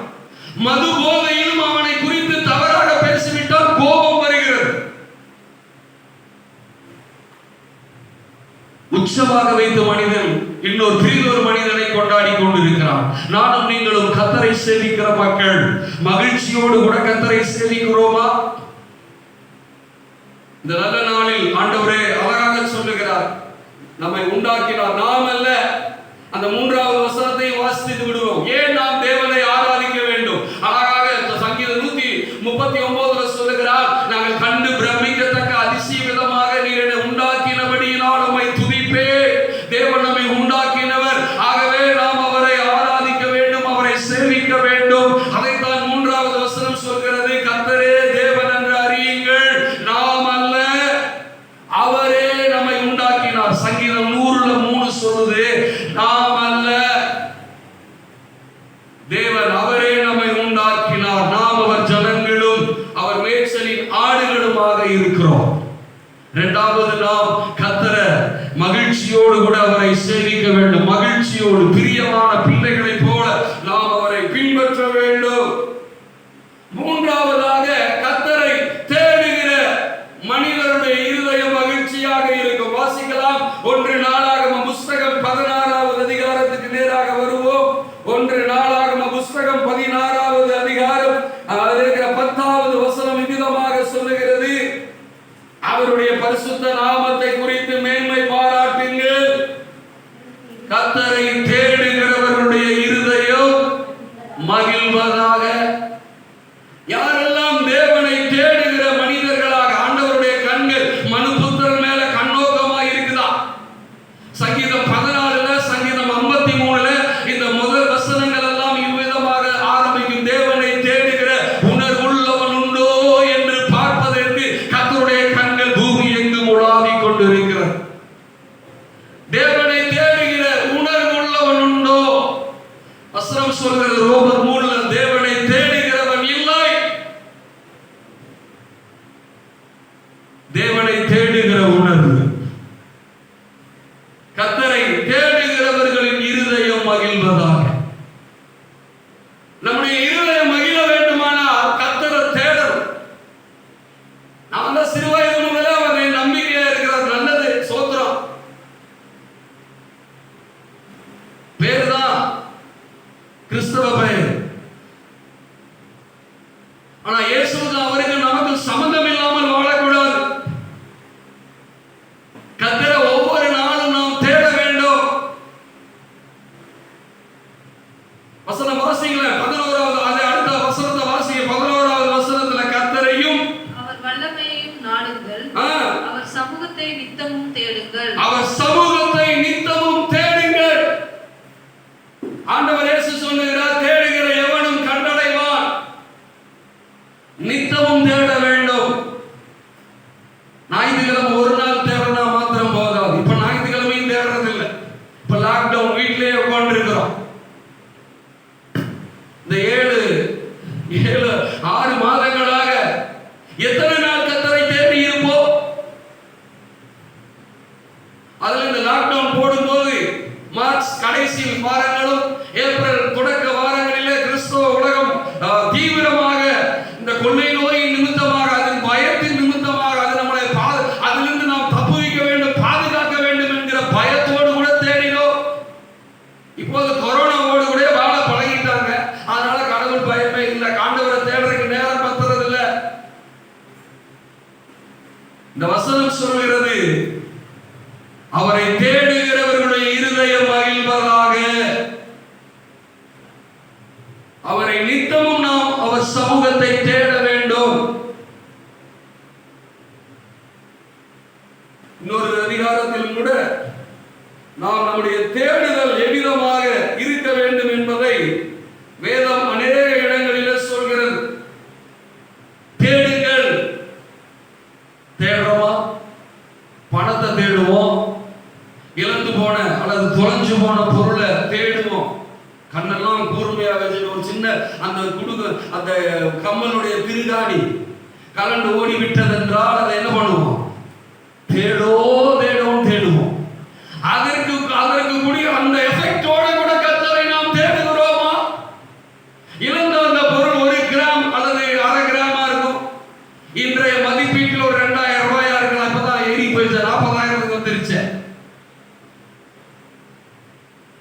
மது போதையிலும் அவனை குறித்து தவறாக பேசிவிட்டால் கோபம் வருகிறது. உற்சவமாக வைத்த மனிதன் இன்னொரு மனிதனை கொண்டாடி கொண்டிருக்கிறான். நானும் நீங்களும் கர்த்தரை சேவிக்கிற மக்கள் மகிழ்ச்சியோடு கூட கர்த்தரை சேவிக்கிறோமா? இந்த நல்ல நாளில் ஆண்டவரே அழகாக சொல்லுகிறார், நம்மை உண்டாக்கினார், நாம் அல்ல. அந்த 3வது வசனத்தை வாசித்து விடுவோம். ஏன் நாம் தேவனை ஆராதிக்க வேண்டும்? அழகாக சங்கீதம் 139 சொல்லுகிறார், நாங்கள் கண்டு பிரமிக்கத்தக்க அதிசய விதமாக நீர் என்னை உண்டாக்கினபடியினால் உம்மை துதிப்பேன். தேவன் நம்மை உண்டாக்கினவர், ஆகவே நாம் அவரை ஆராதிக்க வேண்டும், அவரை சேவிக்க வேண்டும். அதைத்தான் 3வது வசனம் சொல்கிறது, கர்த்தரே தேவன் என்று அறியுங்கள், நாம் அல்ல, அவரே நம்மை உண்டாக்கினார். சங்கீதம் 100:3 சொல்லுது, நாம் அல்ல, தேவன் அவரே நம்மை உண்டாக்கினார். நாம் அவர் ஜனங்களும் அவர் மேய்ச்சலின் ஆடுகளுமாக இருக்கிறோம். இரண்டாவது, நாம் கர்த்தரை மகிழ்ச்சியோடு கூட அவரை சேவிக்க வேண்டும். மகிழ்ச்சியோடு பிரியமான பிள்ளைகளைப் போல நாம் அவரை பின்பற்ற வேண்டும். மூன்றாவதாக, கர்த்தரை தேடுகிற மனிதருடைய இருதயம் மகிழ்ச்சியாக இருக்கும். வாசிக்கலாம். 1 நாளாகம புஸ்தகம் 16வது அதிகாரத்துக்கு நேராக வருவோம். 1 நாளாகம புஸ்தகம் 16வது அதிகாரம் அதில் இருக்கிற 10வது வசனம் விதமாக சொல்லுகிறது, அவருடைய பரிசுத்த நாமத்தை குறித்து மேன்மை பாராட்டுங்கள். கர்த்தரை தேடுகிறவர்களுடைய இருதயம் மகிழ்வதாக. யாரெல்லாம் தேவனை தேடுகிற மனிதர்களாக, ஆண்டவருடைய கண்கள் மனுபுத்திரன் மேல கண்ணோக்கமாக இருக்குதா? சங்கீதம் 14, சங்கீதம் 53 இந்த முதல் வசனங்கள் எல்லாம் இவ்விதமாக ஆரம்பிக்கும். தேவனை தேடுகிற உணர்வுள்ளவன் உண்டோ என்று பார்ப்பதற்கு கர்த்தருடைய கண்கள் பூமி எங்கும் உலாவிக் கொண்டிருக்கிறது. தேவனை தேடுகிற உணர்வுள்ளவன் உண்டோ? வசனம் சொல்கிறது ரோமர் 3 தேவனை தேடுகிறவன் இல்லை. தேவனை தேடுகிற உணர்வு, கர்த்தரை தேடுகிறவர்களின் இருதயம் மகிழ்வதாக. நம்முடைய இருதயம் மகிழ வேண்டுமானால் கர்த்தரை தேடணும். நான் தான் சிறு வயது முதலே அவரை நம்பிக்கையா இருக்கிறார். நல்லது, சோத்திரம். பேருதான் கிறிஸ்தவ பெயர். ஆனா இயேசுவுக்கு அவருக்கு நமக்கு சம்பந்தம் இல்லாமல் வாழக்கூடாது. கர்த்தரை ஒவ்வொரு நாளும் நாம் தேட வேண்டும். வசனம் வாசிங்களேன். 11வது அதே அடுத்த வசனத்தை வாசிங்க. 11வது வசனத்துல கர்த்தரையும் அவர் வல்லமையையும் நாடுங்கள், அவர் சமூகத்தை நித்தமும் தேடுங்கள். அவர் சமூகத்தை நித்தமும் தேடுங்கள். ஆண்டவர் இயேசு சொல்லுகிறார், தேடுகிற எவனும் கண்டடைவான். நித்தமும் தேட வேண்டும். ஞாயிற்றுக்கிழமை ஒரு நாள் தேடுனா மாத்திரம் போதாது. இப்ப ஞாயிற்றுக்கிழமையும் தேடுறது இல்லை. இப்ப லாக்டவுன், வீட்டிலேயே உட்கார்ந்து இருக்கிறோம். இந்த 7-6 மாதங்களாக எத்தனை நாள் கர்த்தரை தேடி இருப்போம்? அதுல இந்த லாக்டவுன் போடும்போது மார்ச் கடைசி வாரங்களும் ஏப்ரல் தொடக்க வாரங்களிலே கிறிஸ்தவ உலகம் தீவிரமாக இந்த கொள்ளை நோயின் நிமித்தமாக, அதன் பயத்தின் நிமித்தமாக, அது நம்மளை அதிலிருந்து நாம் தப்புவிக்க வேண்டும், பாதுகாக்க வேண்டும் என்கிற பயத்தோடு கூட தேடினோம். இப்போது கொரோனாவோடு கூட வாழ பழகிட்டாங்க. அதனால கடவுள் வசனம் சொல்கிறது, அவரை தேடுகிறவர்களுடைய இருதயம் மகிழ்வதாக. அவரை நித்தமும் நாம் அவர் சமூகத்தை தேட வேண்டும். இன்னொரு அதிகாரத்தில் கூட நாம் நம்முடைய தேடுதல் எவ்விதமாக இருக்க வேண்டும் என்பதை வேதம் அநேக இடங்களிலே சொல்கிறது. தேடுங்கள். தேடுறோமா? பணத்தை தேடுவோம், இழந்து போன அல்லது தொலைஞ்சு போன பொருளை தேடுவோம். கண்ணெல்லாம் கூர்மையா வச்சுட்டு ஒரு சின்ன அந்த குடுக்க அந்த கம்மலுடைய திருகாணி கலண்டு ஓடி விட்டது என்றால் அதை என்ன பண்ணுவோம்? தேடுவோம். அதற்கு கூடிய அந்த எஃபெக்டோட கூட கர்த்தரை நாம் தேடுகிறோமா? இழந்த அந்த பொருள் 1 கிராம் அல்லது 1/2 கிராமா இருக்கும். இன்றைய மதிப்பீட்டில் ஒரு 2000 ரூபாயா இருக்கலாம். அப்பதான் ஏறி போயிடுச்சு, 40,000 வந்துருச்சு.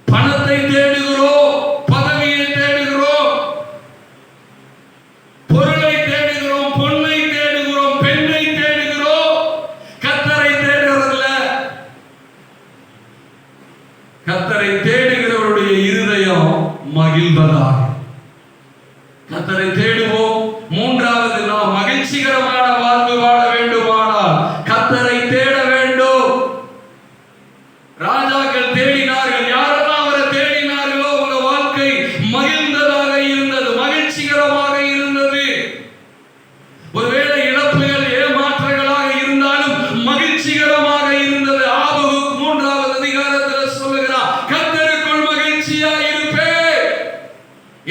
பணத்தை தேடுகிறோம், பதவியை தேடுகிறோம், பொருளை தேடுகிறோம், பொன்னை தேடுகிறோம், பெண்ணை தேடுகிறோம். கர்த்தரை தேடுறதில்ல. கர்த்தரை தேடுகிறவருடைய இருதயம் மகிழ்வதாக. கர்த்தரை தேடுவோம். மூன்றாவது, நாம் மகிழ்ச்சிகரமான வாழ்வு வாழ வேண்டுமானால் கர்த்தரை தேட வேண்டும். ராஜாக்கள் தேடினார்கள். யாரெல்லாம் அவரை தேடினார்களோ அவங்க வாழ்க்கை மகிழ்ந்ததாக இருந்தது, மகிழ்ச்சிகரமாக இருந்தது. ஒருவேளை இழப்புகள் ஏமாற்றங்களாக இருந்தாலும் மகிழ்ச்சிகரமாக இருந்தது. ஆபகுக் 3வது அதிகாரத்தில் சொல்லுகிறார், கர்த்தருக்குள் மகிழ்ச்சியாய் இருப்பேன்,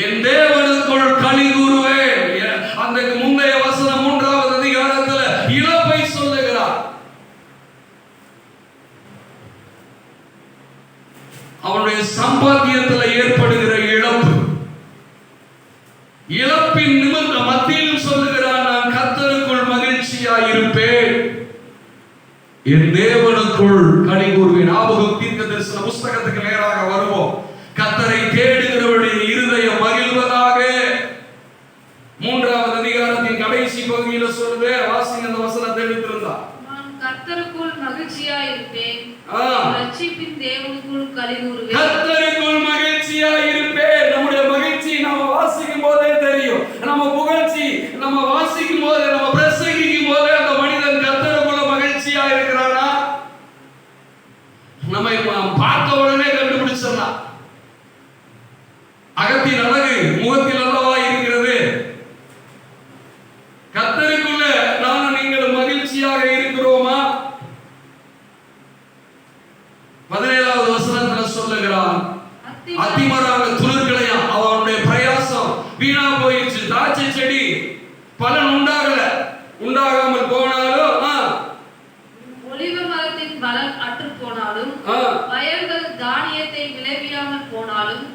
என் தேவனுக்குள் களி கூறுவேன். அந்த முந்தைய வசனம் 3வது அதிகாரத்தில் இழப்பை சொல்லுகிறார். அவனுடைய சம்பாத்தியத்தில் ஏற்படுகிற இழப்பின் நிமித்த மத்தியில் சொல்லுகிறார், நான் கர்த்தருக்குள் மகிழ்ச்சியாய் இருப்பேன், என் தேவனுக்குள் களி கூறுவேன். ஆபகுக் தீர்க்கதரிசன புஸ்தகத்துக்கு நேராக வருவோம். கர்த்தரை தேடுகிறவருடைய இருதயம் மகிழ்வதாக. 3வது அதிகாரத்தின் கடைசி பகுதியில் சொல்லுது, வாசிங்க அந்த வசனத்தை எடுத்திருந்தார். நான் கர்த்தருக்குள் மகிழ்ச்சியாய் இருப்பேன், ரட்சிப்பின் தேவனுக்குள் களி கூறுவேன். கர்த்தருக்குள் மகிழ்ச்சியாய் இருப்பேன். நம்முடைய மகிழ்ச்சி நம்ம வாசிக்கும் போதே தெரியும். நம்ம புகழ்ச்சி நம்ம வாசிக்கும் போதே, நம்ம பிரசங்கிக்கும் போதே அந்த மனிதன் கர்த்தருக்குள்ள மகிழ்ச்சியா இருக்கிறானா நம்ம பார்த்த உடனே கண்டுபிடிச்சிடலாம். அகத்தின் அழகு முகத்தில் அல்லவா இருக்கிறது. கர்த்தருக்குள்ள நானும் நீங்களும் மகிழ்ச்சியாக இருக்கிறோமா? 17வது வசனத்தில் சொல்லுகிறான், அத்திமராக துளிர்களையா அவனுடைய பிரயாசம் வீணா போயிடுச்சு. திராட்சை செடி பலன் உண்டாகாமல் போனாலும், ஒலிவ மரத்தின் பலன் அற்று போனாலும், வயல்கள் தானியத்தை விளைவியாமல் போனாலும்,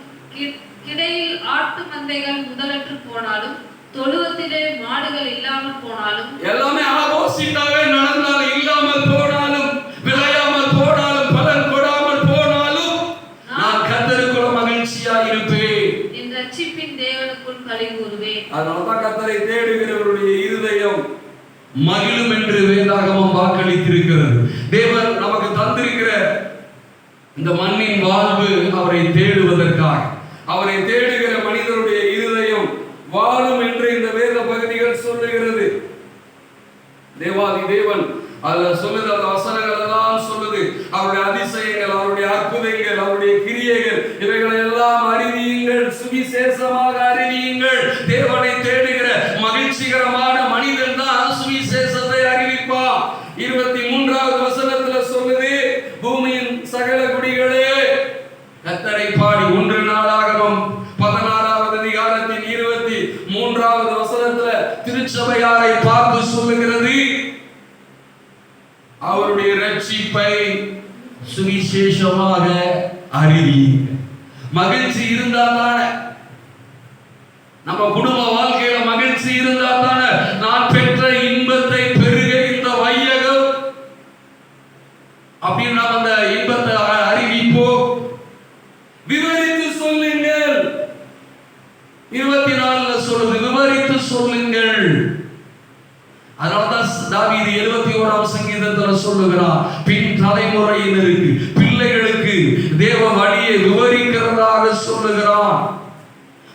கிடையில் ஆட்டு மந்தைகள் முதலற்று போனாலும், தொழுவத்திலே மாடுகள் இல்லாமல் போனாலும், எல்லாமே ஆப்போசிட்டாவே நடந்தாலும், இல்லாமல் போனாலும், விளையாமல் போனாலும், பலன் கொடாமல் போனாலும், நான் கர்த்தருக்குள்ள மகிழ்ச்சியா இருப்பேன், என் ரட்சிப்பின் தேவனுக்குள் களி கூறுவேன். அதனாலதான் கர்த்தரை தேடுகிறவருடைய இருதயம் மகிழும் என்று வேதாகமம் வாக்களித்திருக்கிறது. தேவன் நமக்கு தந்திருக்கிற இந்த மண்ணின் வாழ்வு அவரை தேடுவதற்காக. அவரை தேடுகிற மனிதனுடைய இருதயம் வாழும் என்று இந்த வேத பகுதிகள் சொல்லுகிறது. தேவாதி தேவன் அதுல சொல்லுது, அந்த வசனங்கள் எல்லாம் சொல்லுது, அவருடைய அதிசயங்கள், அவருடைய அற்புதங்கள், அவருடைய கிரியைகள், இவைகளை எல்லாம் அறிவியுங்கள், சுவிசேஷமாக அறிவியுங்கள். தேவனை தேடுகிற மகிழ்ச்சிகரமான மனிதன் தான் சுவிசேஷத்தை அறிவிப்பான். 23வது வசனத்துல சொல்லுது, பூமியின் சகல குடிகளே கர்த்தரை பாடி. 1 நாளாகமம் 16வது அதிகாரத்தின் 23வது வசனத்துல திருச்சபையாரை பார்த்து சொல்லுகிறது, அவருடைய ரட்சிப்பை சுவிசேஷமாக அறிவியுங்க. மகிழ்ச்சி இருந்தா தானே, நம்ம குடும்ப வாழ்க்கையில மகிழ்ச்சி இருந்தா தானே நான் பெற்ற இன்பத்தை பெருக இந்த வையகம் அப்படின்னு நாம் அந்த இன்பத்தை அறிவிப்போம். விவரித்து சொல்லுங்கள். 24ல சொல்லுது, விவரித்து சொல்லுங்கள். அதனால்தான் தாவீது 71ஆம் சங்கீதத்துல ஆண்டவர் சொல்லுகிறார், பின் தலைமுறையினருக்கு பிள்ளைகளுக்கு தேவ வழியை விவரிக்கிறதாக சொல்லுகிறார்.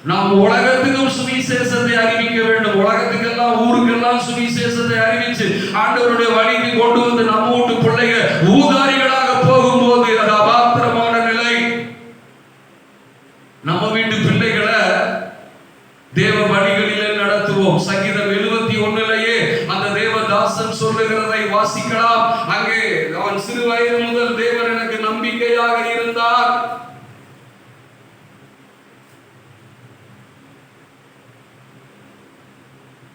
நாம் உலகத்துக்கும் சுவிசேஷத்தை அறிவிக்க வேண்டும். உலகத்துக்கெல்லாம் ஊருக்கெல்லாம் சுவிசேஷத்தை அறிவிச்சு ஆண்டவருடைய வழிக்கு கொண்டு வந்து நம்ம வீட்டு பிள்ளைங்க ஊதாரிகளாக போகும்போது அது அபாத்திரமான நிலை. நம்ம வீட்டு பிள்ளைகளை தேவ வழிகளிலே நடத்துவோம். சங்கீதம் 71 அந்த தேவதாசன் சொல்லுகிறதை வாசிக்கலாம். அங்கே அவன் சிறு வயது முதல் தேவன் எனக்கு நம்பிக்கையாக இருந்தார்.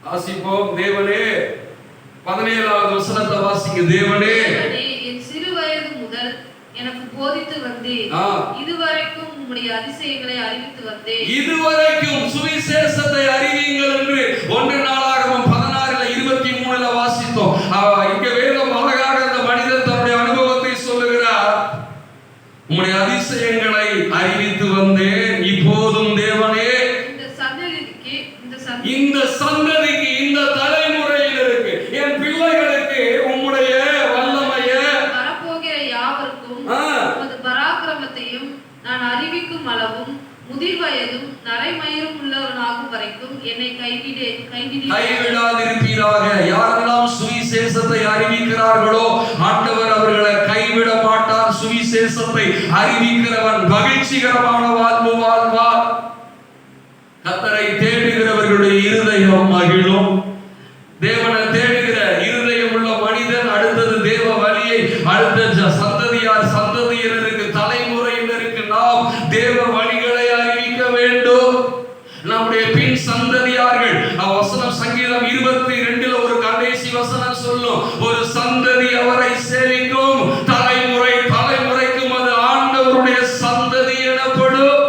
வாசிப்போம். தேவனே 17வது வசனத்தை வாசிங்க. தேவனே என் சிறு வயது முதல் எனக்கு போதித்து வந்தீர், இதுவரைக்கும் உம்முடைய அதிசயங்களை அறிவித்து வந்தேன். இதுவரைக்கும் சுவிசேஷத்தை அறிவியுங்கள் என்று 1 நாளாகமம் 16:23 வாசித்தோம். இங்க வேதம் அழகாக அந்த மனிதன் தன்னுடைய அனுபவத்தை சொல்லுகிறார். உம்முடைய அதிசயங்களை அறிவித்து வந்தேன். இப்போதும் தேவனே இந்த சந்ததிக்கு இந்த தலைமுறையினருக்கு என் பிள்ளைகளுக்கு உம்முடைய வல்லமையை வரப்போகிற யாவருக்கும் உமது பராக்கிரமத்தையும் நான் அறிவிக்கும் அளவும் முதிர் வயதும் நரைமயிரும் உள்ளவனாகும் வரைக்கும் என்னை கைவிடாதிருப்பீராக. யாரெல்லாம் சுவிசேஷத்தை அறிவிக்கிறார்களோ ஆண்டவர் அவர்களை கைவிட மாட்டார். சுவிசேஷத்தை அறிவிக்கிறவன் மகிழ்ச்சிகரமான வாழ்வு வாழ்வார். கர்த்தரை தேடுகிறவர்களுடைய இருதயம் மகிழும். தேவனை தேடுகிற இருதயம் உள்ள மனிதன் அடுத்தது தேவ வழியை அடுத்த சந்ததியினருக்கு தலைமுறையினருக்கு நாம் தேவ வழிகளை அறிவிக்க வேண்டும். நம்முடைய பின் சந்ததியார்கள் வசனம் சங்கீதம் 22 ஒரு கடைசி வசனம் சொல்லும், ஒரு சந்ததி அவரை சேவிக்கும், தலைமுறை தலைமுறைக்கும் அது ஆண்டவருடைய சந்ததி எனப்படும்.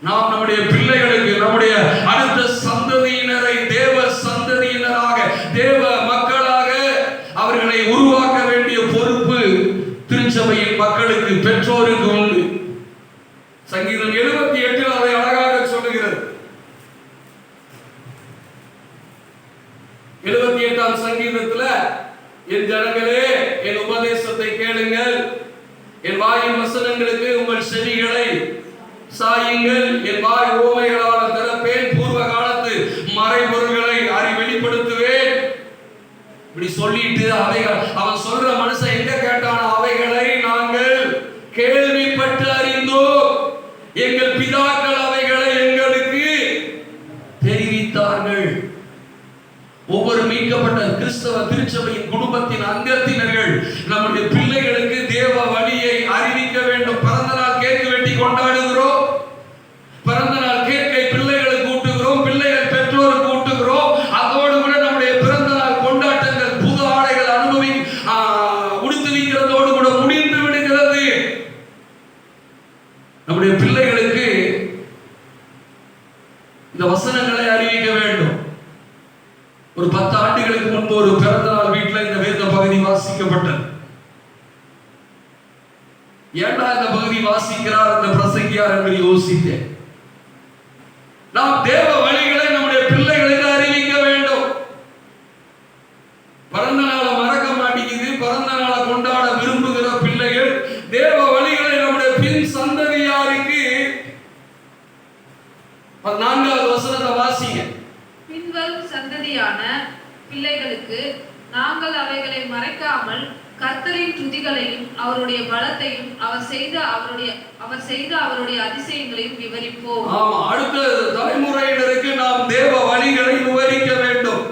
நாம் நம்முடைய பிள்ளைகளுக்கு நம்முடைய அடுத்த சந்ததியினரை தேவ சந்ததியினராக தேவ மக்களாக அவர்களை உருவாக்க வேண்டிய பொறுப்பு திருச்சபையின் மக்களுக்கு பெற்றோருக்கு உண்டு. சங்கீதம் 78 அதை அழகாக சொல்லுகிறது. 78ஆம் சங்கீதத்துல என் ஜனங்களே என் உபதேசத்தை கேளுங்கள், என் வாயின் வசனங்களுக்கு உங்கள் செவிகளை சாயுங்கள், என் வாய் ஓமைகளால் திறப்பேன், பூர்வ காலத்து மறைபொருள்களை வெளிப்படுத்துவேன். இப்படி சொல்லிட்டு அவன் சொல்ற மனுஷன் எங்க கேட்டான அவைகளை நாங்கள் கேள்விப்பட்டு அறிந்தோம், எங்கள் பிதாக்கள் அவைகளை எங்களுக்கு தெரிவித்தார்கள். ஒவ்வொரு மீட்கப்பட்ட கிறிஸ்தவ திருச்சபையின் குடும்பத்தின் அங்கத்தினர்கள் நம்முடைய பிள்ளைகளுக்கு தேவ வழியை அறிவிக்க வேண்டும். பிறந்த நாள் கேக்கு வெட்டி கொண்டாடுகிறோம், பிறந்த நாள் கேக்கை பிள்ளைகளுக்கு ஊட்டுகிறோம், பிள்ளைகள் பெற்றோருக்கு ஊட்டுகிறோம். அதோடு கூட நம்முடைய பிறந்த நாள் கொண்டாட்டங்கள் புது ஆடைகள் உடுத்து வைக்கிறதோடு கூட முடிந்து விடுகிறது. நம்முடைய பிள்ளைகளுக்கு இந்த வசனங்களை அறிவிக்க வேண்டும். ஒரு 10 ஆண்டுகளுக்கு முன்பு ஒரு பிறந்த நாள் வீட்டில் இந்த வேத பகுதி வாசிக்கப்பட்டது. ஏண்டா இந்த பகுதி வாசிக்கிறார் இந்த பிரசங்கியார் என்று யோசித்தேன். நாம் தேவ வழிகளை நம்முடைய பிள்ளைகளுக்கு அறிவிக்க வேண்டும். பிறந்த நாளை மறக்க மாட்டேங்குது, பிறந்த நாளை கொண்டாட விரும்புகிற பிள்ளைகள் தேவ வழிகளை நம்முடைய பின் சந்ததியாருக்கு 14வது வசனத்தை வாசிங்க. பின்வரும் சந்ததியான பிள்ளைகளுக்கு நாங்கள் அவைகளை மறைக்காமல் கர்த்தரின் துதிகளையும் அவருடைய பலத்தையும் அவர் செய்த அவருடைய அதிசயங்களையும் விவரிப்போம். ஆமா, அடுத்த தலைமுறையினருக்கு நாம் தேவ வழிகளை விவரிக்க வேண்டும்.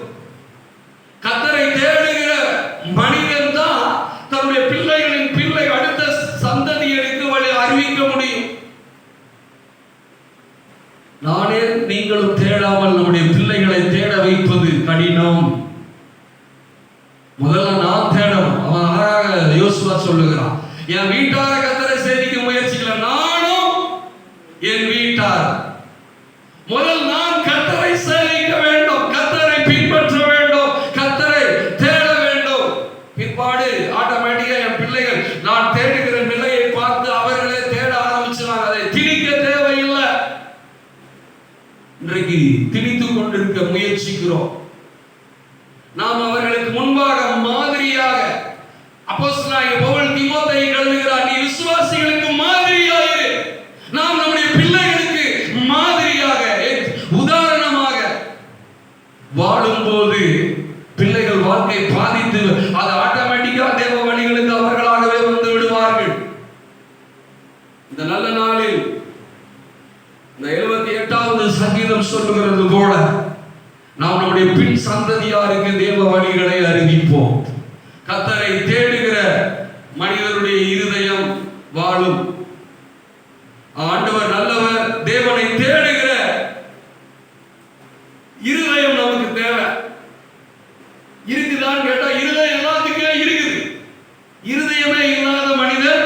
கர்த்தரை தேடுகிற மனிதன் தான் தன்னுடைய பிள்ளைகளின் பிள்ளை அடுத்த சந்ததியருக்கு வழி அறிவிக்க முடியும். நானே நீங்களும் தேடாமல் நம்முடைய பிள்ளைகளை தேட வைப்பது கடினம். முதல்ல நான் தேடணும். அவன் அழகாக யோசுவா சொல்லுகிறான், என் வீட்டார கர்த்தரை சேவிக்க முயற்சிக்கல, நானும் என் வீட்டார் முதல் நான் கர்த்தரை சேவிக்க வேண்டும், கர்த்தரை பின்பற்ற வேண்டும், கர்த்தரை தேட வேண்டும். பிற்பாடு ஆட்டோமேட்டிக்கா என் பிள்ளைகள் நான் தேடுகிற நிலையை பார்த்து அவர்களே தேட ஆரம்பிச்சாங்க. அதை திணிக்க தேவையில்லை. இன்றைக்கு திணித்துக் கொண்டிருக்க முயற்சிக்கிறோம். நாம் அவர்களுக்கு முன்பாக மாதிரியாக அப்போஸ்தலனாகிய பவுல் தீமோத்தேயுவுக்கு எழுதுகிறார், நீ விசுவாசிகளுக்கு மாதிரியாயிரு. நாம் நம்முடைய பிள்ளைகளுக்கு மாதிரியாக உதாரணமாக வாழும்போது பிள்ளைகள் வாழ்க்கை பாதித்து அது ஆட்டோமேட்டிக்கா தேவ வழிகளுக்கு அவர்களாகவே வந்து விடுவார்கள். இந்த நல்ல நாளில் இந்த 78வது சங்கீதம் சொல்லுகிறது போல நாம் நம்முடைய பின் சந்ததியாருக்கு தேவ வழிகளை அறிவிப்போம். கர்த்தரை தேடுகிற மனிதனுடைய இருதயம் வாழும். ஆண்டவர் நல்லவர். தேவனை தேடுகிற இருதயம் நமக்கு தேவை. இருக்குதான்னு கேட்டா இருதயம் எல்லாத்துக்குமே இருக்குது. இருதயமே இல்லாத மனிதர்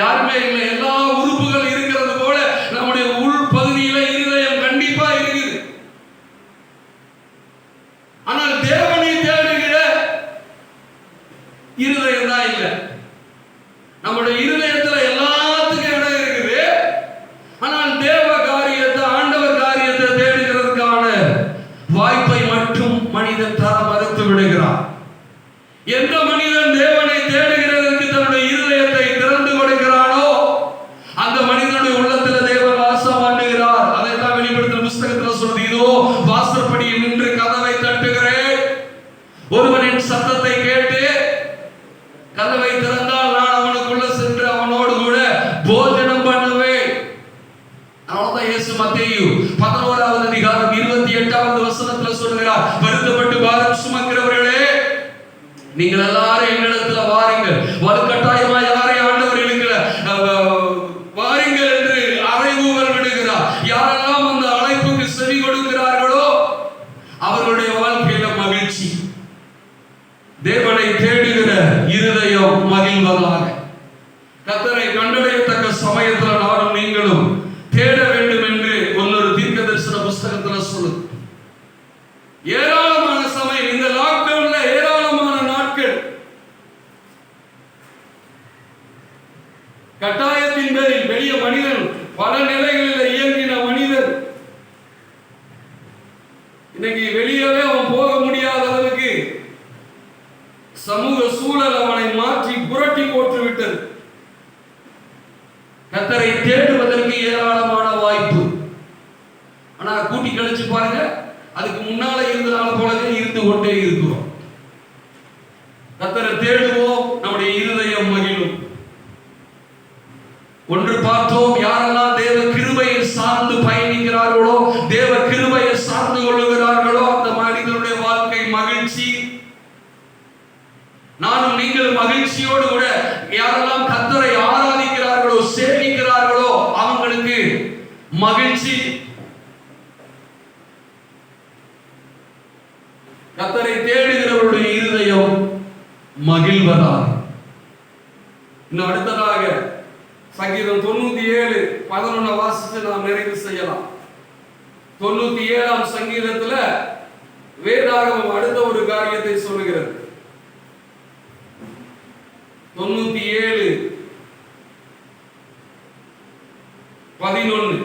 யாருமே இல்லை. எல்லா உறுப்புகள் இருக்கிறது போல நம்முடைய உள் பகுதியில இருதயம் கண்டிப்பா இருக்குது. ஆனால் தேவனை தேடுகிற இருதயம் தான் இல்லை. நம்முடைய இருதயத்துல எல்லாத்துக்கும் இடம் இருக்குது. ஆனால் தேவ காரியத்தை, ஆண்டவர் காரியத்தை தேடுகிறதுக்கான வாய்ப்பை மட்டும் மனிதன் தர மறுத்து விடுகிறான். எந்த மனிதன் தேவனை தேடுகிறதற்கு தன்னுடைய இருதயத்தை திறந்து கொடுக்கிறானோ அந்த மனிதனுடைய உள்ளத்தில் தேவன் வாசம் பண்ணுகிறார். அதைத்தான் வெளிப்படுத்தும் புஸ்தகத்தில் சொல்றது, இதோ வாசற்படியில் நின்று கதவை தட்டுகிறேன். ஒருவனின் சத்தத்தை கேட்டு கதவை திறந்தால் நான் அவனுக்குள்ள சென்று அவனோடு கூட போஜனம் பண்ணுவேன். அதனாலதான் இயேசு மத்தேயு 11வது அதிகாரம் 28வது வசனத்தில் சொல்கிறார், வருத்தப்பட்டு பாரம் சுமக்கிறவர்களே நீங்கள் எல்லாரும் என்னிடத்துல வாருங்கள், வலுக்கட்டாயமாய் யாரையும் ஆண்டவர் இழுக்கல, வாருங்கள் என்று அறைகூவல் விடுகிறார். யாரெல்லாம் அந்த அழைப்புக்கு செவி கொடுக்கிறார்களோ அவர்களுடைய வாழ்க்கையில மகிழ்ச்சி. தேவனை தேடுகிற இருதயம் மகிழ்வதாக. கர்த்தரை கண்டடையத்தக்க சமயத்தில் நானும் நீங்களும் தேட வேண்டும் என்று ஒன்னொரு தீர்க்க தரிசன புஸ்தகத்தில் சொல்லுது. ஏராளமான சமயம் இந்த லாக்டவுன்ல ஏராளமான நாட்கள் கட்டாயத்தின் பேரில் பெரிய மனிதன் பல நிலைகளில் இயங்கின மனிதன் இன்னைக்கு வெளியவே அவன் போக முடியாத அளவுக்கு சமூக சூழல் அவனை மாற்றி புரட்டி போட்டு விட்டது. கர்த்தரை தேடுவதற்கு ஏராளமான வாய்ப்பு. ஆனா கூட்டி கழிச்சு பாருங்க, அதுக்கு முன்னால இருந்தனால போலவே இருந்து கொண்டே இருக்கிறோம். கர்த்தரை தேடுவோம், நம்முடைய இருதயம் மகிழும். ஒன்று பார்த்தோம், யாரெல்லாம் தேவ கிருபையை சார்ந்து பயணிக்கிறார்களோ, தேவ கிருபையை சார்ந்து கொள்ளுகிறார்களோ அந்த மனிதனுடைய வாழ்க்கை மகிழ்ச்சி. நானும் நீங்களும் மகிழ்ச்சியோடு கூட யாரெல்லாம் கர்த்தரை ஆராதிக்கிறார்களோ, சேவிக்கிறார்களோ அவங்களுக்கு மகிழ்ச்சி. கர்த்தரை தேடுகிறவருடைய இருதயம் மகிழ்வதாக. இன்னும் அடுத்ததாக சங்கீதம் 97:11 வாசித்து நாம் நிறைவு செய்யலாம். 97ஆம் சங்கீதத்துல வேதாகமம் அடுத்த ஒரு காரியத்தை சொல்லுகிறது. 97:11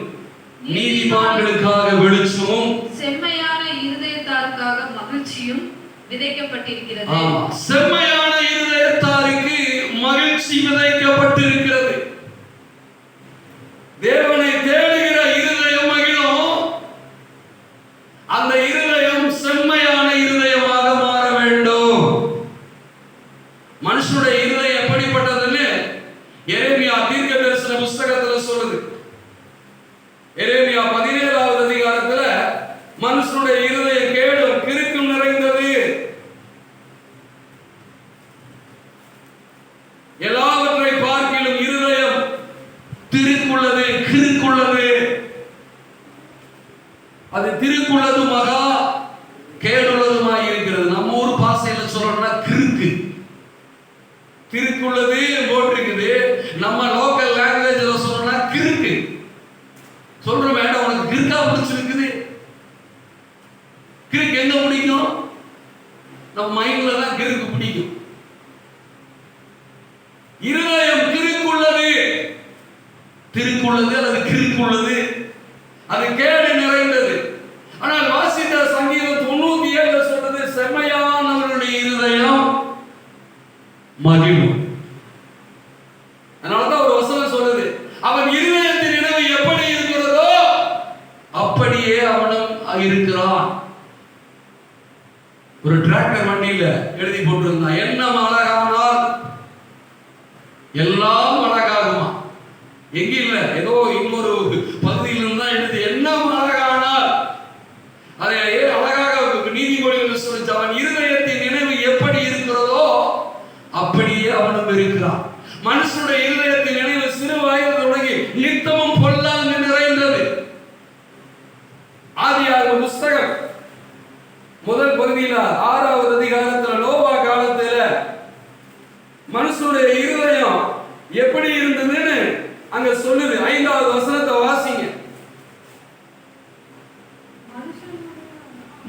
நீதிமான்களுக்காக வெளிச்சமும் செம்மையான இருதயத்தாருக்காக மகிழ்ச்சியும் விதைக்கப்பட்டிருக்கிறது. செம்மையான இருதயத்தாருக்கு மகிழ்ச்சி விதைக்கப்பட்டிருக்கிறது. தேவனை தேடுகிற இருதயம் மகிழும். அந்த இருதயம் செம்மையான இருதயமாக மாற வேண்டும். மனுஷனுடைய இருதயம் எப்படிப்பட்டதுன்னு எரேமியா தீர்க்க தரிசன புஸ்தகத்தில் சொல்லுது. எரேமியா 17வது அதிகாரத்துல மனுஷனுடைய இருதயம் கேடும் கிறுக்கும் நிறைந்தது, எல்லாவற்றை பார்க்கிலும் இருதயம் திருக்குள்ளது, கிறுக்குள்ளது. அது திருக்குள்ளது மகா கேடுள்ளதுமாய் இருக்கிறது. நம்ம ஊர் பாசையில சொல்லணும்னா கிறுக்கு, திருக்குள்ளது போட்டிருக்குது. நம்ம லோக்கல் லாங்குவேஜ்ல சொல்லணும்னா கிறுக்கு. சொல்ற வேண்டாம், உனக்கு கிறுக்கா பிடிச்சிருக்குது. கிறுக்கு எங்க பிடிக்கும்? நம்ம மைண்ட்ல தான் கிறுக்கு பிடிக்கும். இருதயம் கிறுக்குள்ளது, திருக்குள்ளது அல்லது கிறுக்குள்ளது, அது கேடு நிறைந்தது. ஆனால் வாசித்த சங்கீதம் 97 சொல்றது செம்மையானவருடைய இருதயம் மகிழும். அதனாலதான் ஒரு வசனம் சொல்லுது, அவன் இருதயத்தின் நினைவு எப்படி இருக்கிறதோ அப்படியே அவனும் இருக்கிறான். ஒரு டிராக்டர் வண்டியில எழுதி போட்டிருந்தான், எண்ணம் அழகானால் எல்லாம் அழகாகுமா. எங்க இல்ல, ஏதோ இன்னொரு பகுதியில் இருந்தா எழுதி, எண்ணம் அழகானால் அதை அழகாக நீதிமொழிகள் சொல்லிச்சு, அவன் இருதயத்தின் நினைவு எப்படி இருக்கிறதோ அப்படியே அவனும் இருக்கிறான். மனுஷனுடைய இருதயத்தின் நினைவு சிறு வயது தொடங்கி நித்தமும் பொல்லாங்கு நிறைந்தது. ஆதியாகம புஸ்தகம் முதல் பகுதியில 6வது அதிகாரத்துல நோவா காலத்துல மனுஷனுடைய இருதயம் எப்படி இருந்ததுன்னு அங்க சொல்லுது. 5வது வசனத்தை வாசிங்க.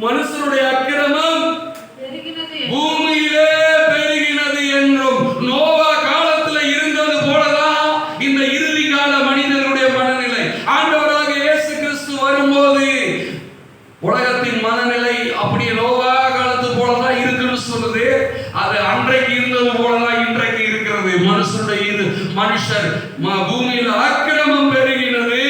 மனுஷனுடைய அக்கிரமம் பூமியிலே பெருகினது என்றும் நோவா காலத்துல இருந்தது போலதான் இந்த இறுதி கால மனிதனுடைய மனநிலை. ஆண்டவராக இயேசு கிறிஸ்து வரும்போது உலகத்தின் மனநிலை அப்படியே நோவா காலத்து போலதான் இருக்குன்னு சொல்லுது. அது அன்றைக்கு இருந்தது போலதான் இன்றைக்கு இருக்கிறது. மனுஷர் பூமியில் அக்கிரமம் பெருகினது.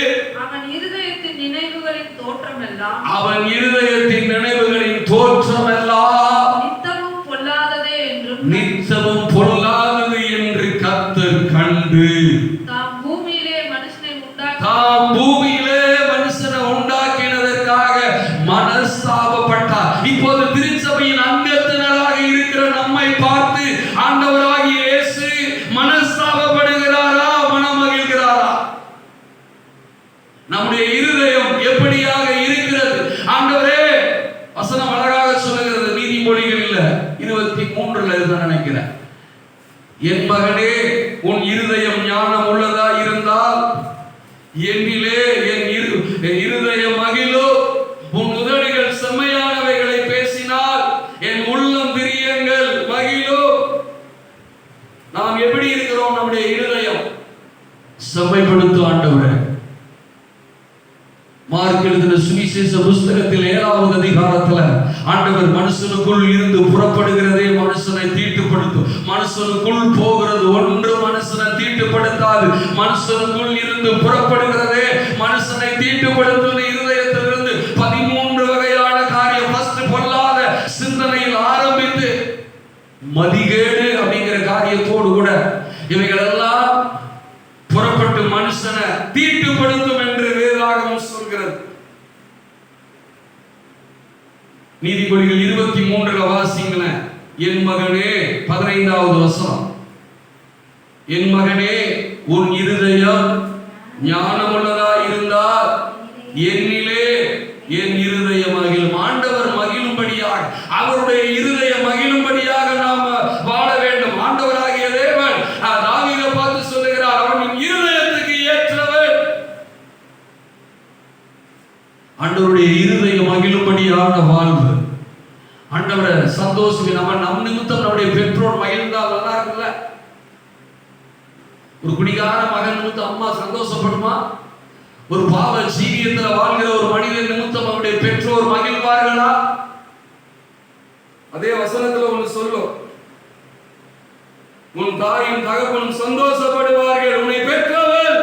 அவன் இருதயத்தின் நினைவுகளின் தோற்றமெல்லாம் நித்தமும் பொல்லாததே என்றும் நித்தமும் பொல்லாதது என்று கர்த்தர் கண்டு தாம் பூமியிலே மனுஷனை உண்டாக்கினதற்காக மனஸ்தாபப்பட்டார். இப்போது திருச்சபையின் அங்கத்தினராக இருக்கிற நம்மை பார்த்து ஆண்டவராகிய இயேசு மனஸ்தாபப்படுகிறாரா, மனமகிழ்கிறாரா? நம்முடைய இருதயம் எப்படியாக இருக்கிறது? ஆண்டவரே, வசனம் அழகாக சொல்லுகிறது, நீதிமொழிகளில் 23 இதுதான் நினைக்கிறேன். என் மகனே, உன் இருதயம் ஞானம் உள்ளதா இருந்தால் என்னிலே என் இருதயம் மகிழோ. உன் உதடுகள் செம்மையானவைகளை பேசினால் என் உள்ளம் பிரியங்கள் மகிழோ. நாம் எப்படி இருக்கிறோம்? நம்முடைய இருதயம் செம்மைப்படுத்தும் ஆண்டவரே. மார்க் எழுதின சுவிசேஷ புஸ்தகத்தில் 7வது அதிகாரத்துல ஆண்டவர் மனுஷனுக்குள் இருந்து புறப்படுகிறதே மனுஷனை தீட்டுப்படுத்தும். மனுஷனுக்குள் போகிறது ஒன்று மனுஷனை தீட்டுப்படுத்தாது. மனுஷனுக்குள் இருந்து புறப்படுகிறதே மனுஷனை தீட்டுப்படுத்தும். இருதயத்திலிருந்து 13 வகையான காரியம். ஃபர்ஸ்ட் பொல்லாத சிந்தனையில் ஆரம்பித்து மதிகேடு அப்படிங்கிற காரியத்தோடு கூட இவைகள் எல்லாம் புறப்பட்டு மனுஷனை தீட்டுப்படுத்தும் என்று வேதாகமம் சொல்கிறது. நீதிமொழிகள் 23 வாசிங்களேன். என் மகனே, 15வது வசனம், என் மகனே, உன் இருதயம் ஞானமுள்ளதா இருந்தால் என்னிலே என் இருதயம் மகிழும். ஆண்டவர் மகிழும்படியாக, அவருடைய இருதயம் மகிழும்படியாக நாம் வாழ வேண்டும். ஆண்டவராகிய தேவன் தாவீதை பார்த்து சொல்லுகிறார், அவன் இருதயத்துக்கு ஏற்றவன். ஆண்டவருடைய இருதயம் மகிழும்படியான வாழ்வு. ஆண்டவரை சந்தோஷம். நம் நிமித்தம் நம்முடைய பெற்றோர் மகிழ்ந்தால் நல்லா இருக்குல்ல? ஒரு குடிகார மகன் நிமித்தம் அம்மா சந்தோஷப்படுமா? ஒரு பாவ ஜீவியத்தில் வாழ்கிற ஒரு மனிதன் நிமித்தம் அவருடைய பெற்றோர் மகிழ்வார்களா? அதே வசனத்துல ஒன்று சொல்லும், உன் தாயும் தகப்பனும் சந்தோஷப்படுவார்கள், உன்னை பெற்றவள்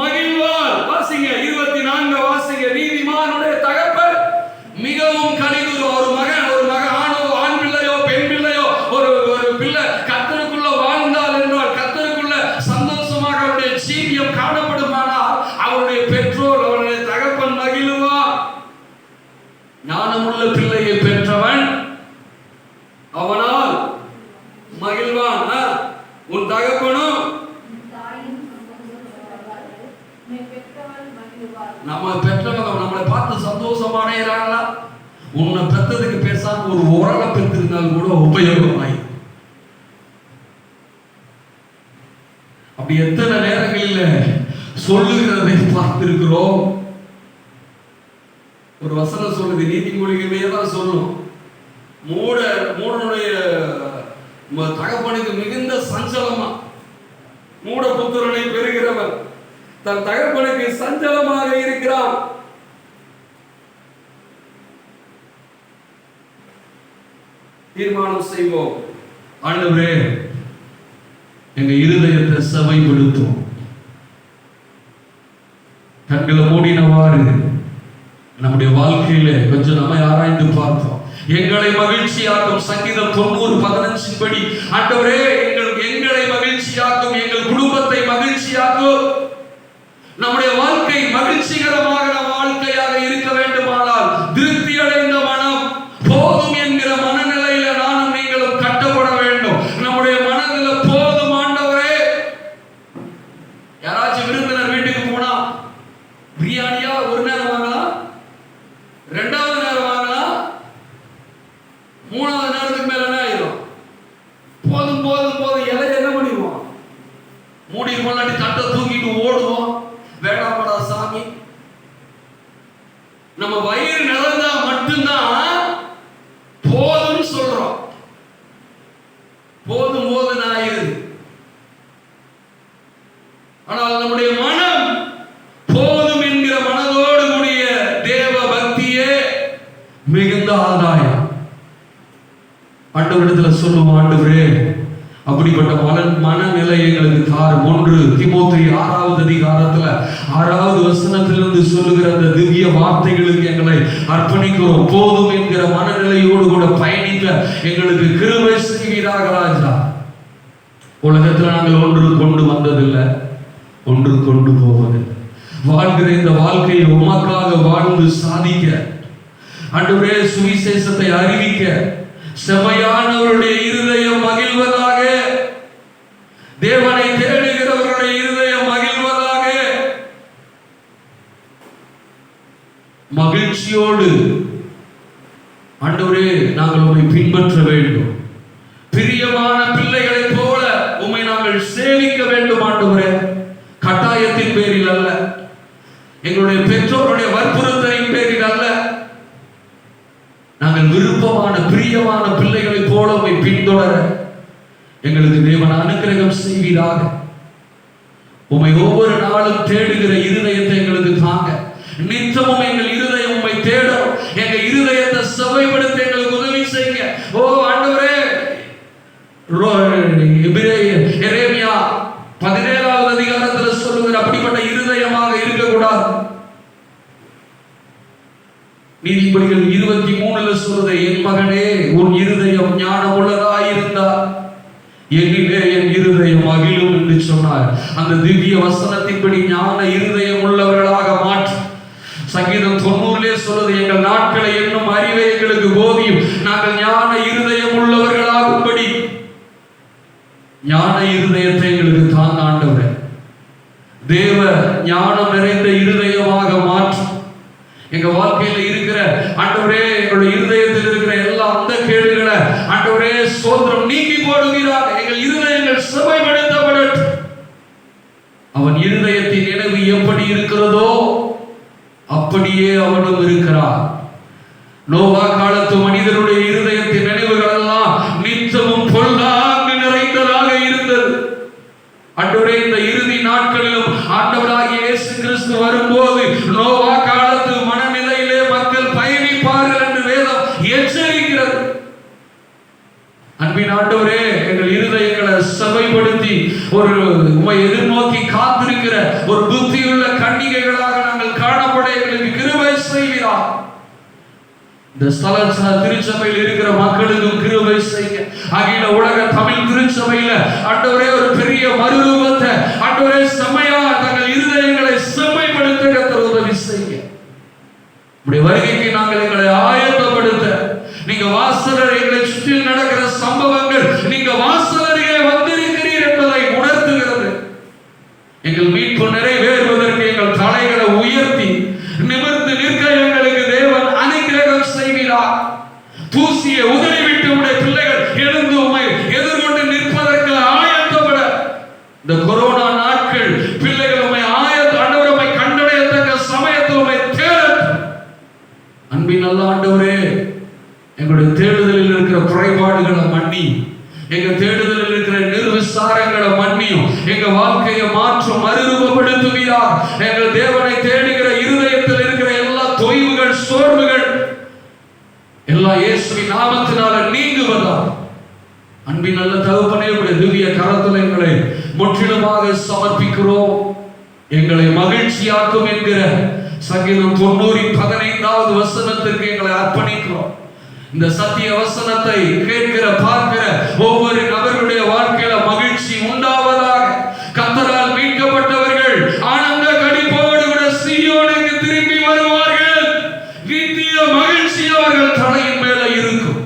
மகிழ்வாள். வாசிங்க 24 வாசிங்க. நீதிமானுடைய தகப்பன் மிகவும் கலிதுரும். ஒரு மகன் ஆண் பிள்ளையோ பெண் பிள்ளையோ ஒரு பிள்ளை கர்த்தருக்குள்ள வாழ்ந்தால் என்றால், கர்த்தருக்குள்ள சந்தோஷமாக அவருடைய ஜீவியம் காணப்படுமானால் அவருடைய பெற்றோர், அவருடைய தகப்பன் மகிழ்வார். ஞானமுள்ள பிள்ளையை பெற்றவன் அவனால் மகிழ்வான். உன் தகப்பனும் நம்ம பெற்றவங்க நம்மளை பார்த்து சந்தோஷமானேறாங்களா? உன்னை பெற்றதுக்கு பேசாம ஒரு உரலை பெற்றிருந்தாலும் கூட உபயோகமாய். அப்படி எத்தனை நேரங்களில் சொல்லுகிறதை பார்த்திருக்கிறோம். ஒரு வசனம் சொல்லுது, நீதிமொழிகளே தான் சொல்லும், மூடனுடைய தகப்பனுக்கு மிகுந்த சஞ்சலமா, மூட புத்திரனை பெறுகிறவன் தன் தகப்பனுக்கு சஞ்சலமாக இருக்கிறான். தீர்மானம் செய்வோம், ஆண்டவரே எங்க இருதயத்தை செவைப்படுத்தும். கண்களை மூடினவாறு நம்முடைய வாழ்க்கையில கொஞ்சம் நம்ம ஆராய்ந்து பார்த்தோம். எங்களை மகிழ்ச்சியாக்கும் சங்கீதம் 90:15 படி ஆண்டவரே எங்களை மகிழ்ச்சியாக்கும், எங்கள் குடும்பத்தை மகிழ்ச்சியாக்கும். நம்முடைய வாழ்க்கை மகிழ்ச்சிகரமான வாழ்க்கையாக இருக்க வேண்டுமானால் திருப்தி அடைந்த மனம் போதும் என்கிற மனநிலையில நானும் நீங்களும் கட்டப்பட வேண்டும். நம்முடைய மனதில் போதும் ஆண்டவரே. யாராச்சும் விருந்தினர் வீட்டுக்கு போனா பிரியாணியா ஒரு நேரம் வாங்கலாம், 2வது நேரம் வாங்கலாம், 3வது நேரத்துக்கு மேல என்ன ஆயிரும்? போதும் போதும் போதும். எதை என்ன பண்ணிடுவோம்? மூடி முன்னாடி தட்டை தூக்கிட்டு ஓடுவோம். வேண்டாமடா சாமி. நம்ம வயிறு நிறந்தா மட்டும்தான் போதும் சொல்றோம். போதும் போதும் ஆயிருது. ஆனால் நம்முடைய மனம் போதும் என்கிற மனதோடு கூடிய தேவ பக்தியே மிகுந்த ஆதாயம். ஆண்டவரிடத்துல சொல்லுவோம், ஆண்டவரே அப்படிப்பட்ட மனநிலை எங்களுக்கு தாரும். 1 தீமோத்தேயு 6வது அதிகாரத்துல 6வது வசனத்திலிருந்து சொல்லுகிற அந்த திவ்ய வார்த்தைகளுக்கு எங்களை அர்ப்பணிக்கிறோம். போதும் என்கிற மனநிலையோடு கூட பயணிக்க எங்களுக்கு கிருபை செய்வீராக ராஜா. உலகத்துல நாங்கள் ஒன்று கொண்டு வந்ததில்லை, ஒன்று கொண்டு போவதில்லை. வாழ்கிற இந்த வாழ்க்கையை உமக்காக வாழ்ந்து சாதிக்க, ஆண்டவரே சுவிசேஷத்தை அறிவிக்க, செமையானவருடைய இருதயம் மகிழ்வதாக, தேவனை தேடுகிறவருடைய இருதயம் மகிழ்வதாக. மகிழ்ச்சியோடு ஆண்டவரே நாங்கள் உம்மை பின்பற்ற வேண்டும். பிரியமான பிள்ளைகளைப் போல உம்மை நாங்கள் சேவிக்க வேண்டும் ஆண்டவரே. கட்டாயத்தின் பேரில் அல்ல, எங்களுடைய பெற்றோருடைய வற்புறுத்தலின் பேரில் அல்ல. நாங்கள் விருப்பமான பிரியமான பிள்ளைகளைப் போல உம்மை பின்தொடர எங்களுக்கு தேவன் அனுக்கிரகம் செய்வீராக. உம்மை ஒவ்வொரு நாளும் தேடுகிற இருதயத்தை எங்களுக்கு தாங்க. நித்தமும் எங்கள் இருதயம் உம்மை தேடும். எங்க இருதயத்தை செவைப்படுத்த எங்களுக்கு உதவி செய்யுங்க. ஓ ஆண்டவரே, எரேமியா 17வது அதிகாரத்தில் சொல்லுகிற அப்படிப்பட்ட இருதயமாக இருக்கக்கூடாது. நீதிபதிகள் 23ல சொல்லுது, என் மகனே உன் இருதயம் ஞானம் உள்ளதாயிருந்தால் என்னிலே என் இருதயம் மகிழும் என்று சொன்னார். அந்த திவ்ய வசனத்தின்படி ஞான இருதயம் உள்ளவர்களாக மாற்றி சங்கீதம் 90லே சொல்லுது, எங்கள் நாட்களை என்னும் அறிவை எங்களுக்கு போதியும், நாங்கள் ஞான இருதயம் உள்ளவர்களாகும்படி ஞான இருதயத்தை எங்களுக்கு தான் ஆண்டவரே. தேவ ஞானம் நிறைந்த இருதயமாக மாற்றி எங்க வாழ்க்கையில இருக்கிற ஆண்டவரே, எங்களுடைய இருதயத்தில் இருக்கிற எல்லா அந்த கேடுகளை ஆண்டவரே ஸ்தோத்திரம் நீக்கி போடுகிறார். எங்கள் இருதயங்கள் செவைப்படுத்தப்படட்டும். அவன் இருதயத்தின் நினைவு எப்படி இருக்கிறதோ அப்படியே அவனும் இருக்கிறார். நோவா காலத்து மனிதனுடைய இருதயத்தின் நினைவுகள் எல்லாம் நித்தமும் பொல்லாங்கு நிறைந்ததாக இருந்தது. ஆண்டவரே, இந்த இறுதி நாட்களிலும் ஆண்டவராகிய இயேசு கிறிஸ்து வரும்போது நோவா காலத்து மனநிலையிலே மக்கள் பயணிப்பார்கள் என்று வேதம் எச்சரிக்கிறது. அன்பின் ஆண்டவரே, எங்கள் இருதயங்களை செவைப்படுத்தி ஒரு உம்மை எதிர்நோக்கி காத்திருக்கிற ஒரு புத்தியுள்ள கன்னிகைகளாக நாங்கள் காணப்பட எங்களுக்கு கிருபை செய்வீரார். இந்த ஸ்தல திருச்சபையில் இருக்கிற மக்களுக்கும் கிருபை செய்ய, அகில உலக தமிழ் திருச்சபையில ஆண்டவரே ஒரு பெரிய மறுரூபத்தை ஆண்டவரே செம்மையா தங்கள் இருதயங்களை செம்மைப்படுத்த கர்த்தர் உதவி செய்ய. உடைய வருகைக்கு நாங்கள் எங்களை ஆயத்தப்படுத்த, நீங்க வாசலர் எங்களை சுற்றி நடக்கிற சம்பவங்கள் நீங்க வாசலருகே வந்திருக்கிறீர் என்பதை உணர்த்துகிறது. எங்கள் மீட்பு நிறைவேறுவதற்கு எங்கள் தலைகளை உயர்த்தி நிமிர்ந்து நிற்க எங்களுக்கு தேவன் அனுக்கிரகம் செய்கிறார். தூசியை உதறிவிட்டு உடைய பிள்ளைகள் எழுந்து உம்மை எதிர்கொண்டு நிற்பதற்கு ஆயத்தப்பட இந்த கொரோனா நாட்கள் பிள்ளைகள் உம்மை ஆண்டவரை உம்மை கண்டடையத்தக்க சமயத்தில் உம்மை தேட. அன்பின் நல்ல ஆண்டவரே, எங்களுடைய தேடுதலில் இருக்கிற குறைபாடுகளை மன்னி, எங்க தேடுதலில் இருக்கிற நிர்விசாரங்களை மன்னியும், எங்க வாழ்க்கையை மாற்றும் மறுரூபப்படுத்துவீரார். எங்கள் தேவனை தேடுகிற இருதயத்தில் இருக்கிற எல்லா தொய்வுகள் சோர்வுகள் எல்லாம் இயேசுவின் நாமத்தினால நீங்குவதா. அன்பின் நல்ல தகப்பனே, உடைய திவ்ய கரத்துல எங்களை முற்றிலுமாக சமர்ப்பிக்கிறோம். எங்களை மகிழ்ச்சியாக்கும் என்கிற சங்கீதம் 90:15 வசனத்திற்கு எங்களை அர்ப்பணிக்கிறோம். இந்த சத்திய வசனத்தை கேட்கிற பார்க்கிற ஒவ்வொரு நபருடைய வாழ்க்கையில மகிழ்ச்சி உண்டாவதாக. கர்த்தரால் மீட்கப்பட்டவர்கள் ஆனந்த கடிப்போடு கூட சீயோனுக்கு திரும்பி வருவார்கள். நித்திய மகிழ்ச்சி அவர்கள் தலையின் மேல இருக்கும்.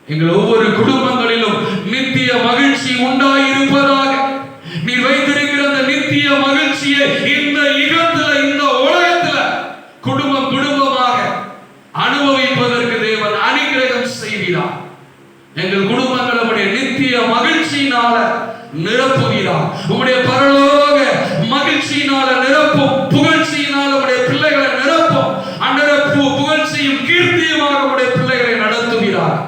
எங்கள் ஒவ்வொரு குடும்பங்களிலும் நித்திய மகிழ்ச்சி உண்டாயிருப்பதாக. நீ வைத்திருக்கிற அந்த நித்திய மகிழ்ச்சியை இந்த யுகத்துல, இந்த உலகத்துல குடும்பமாக அனுபவிப்பதற்கு தேவன் அனுக்கிரகம் செய்கிறார். எங்கள் குடும்பங்கள் உம்முடைய நித்திய மகிழ்ச்சியினால நிரப்புகிறார். உம்முடைய பரலோக மகிழ்ச்சியினால நிரப்பும், புகழ்ச்சியினால உம்முடைய பிள்ளைகளை நிரப்பும். அன்னரப்பு புகழ்ச்சியும் கீர்த்தியுமாக உம்முடைய பிள்ளைகளை நடத்துகிறார்.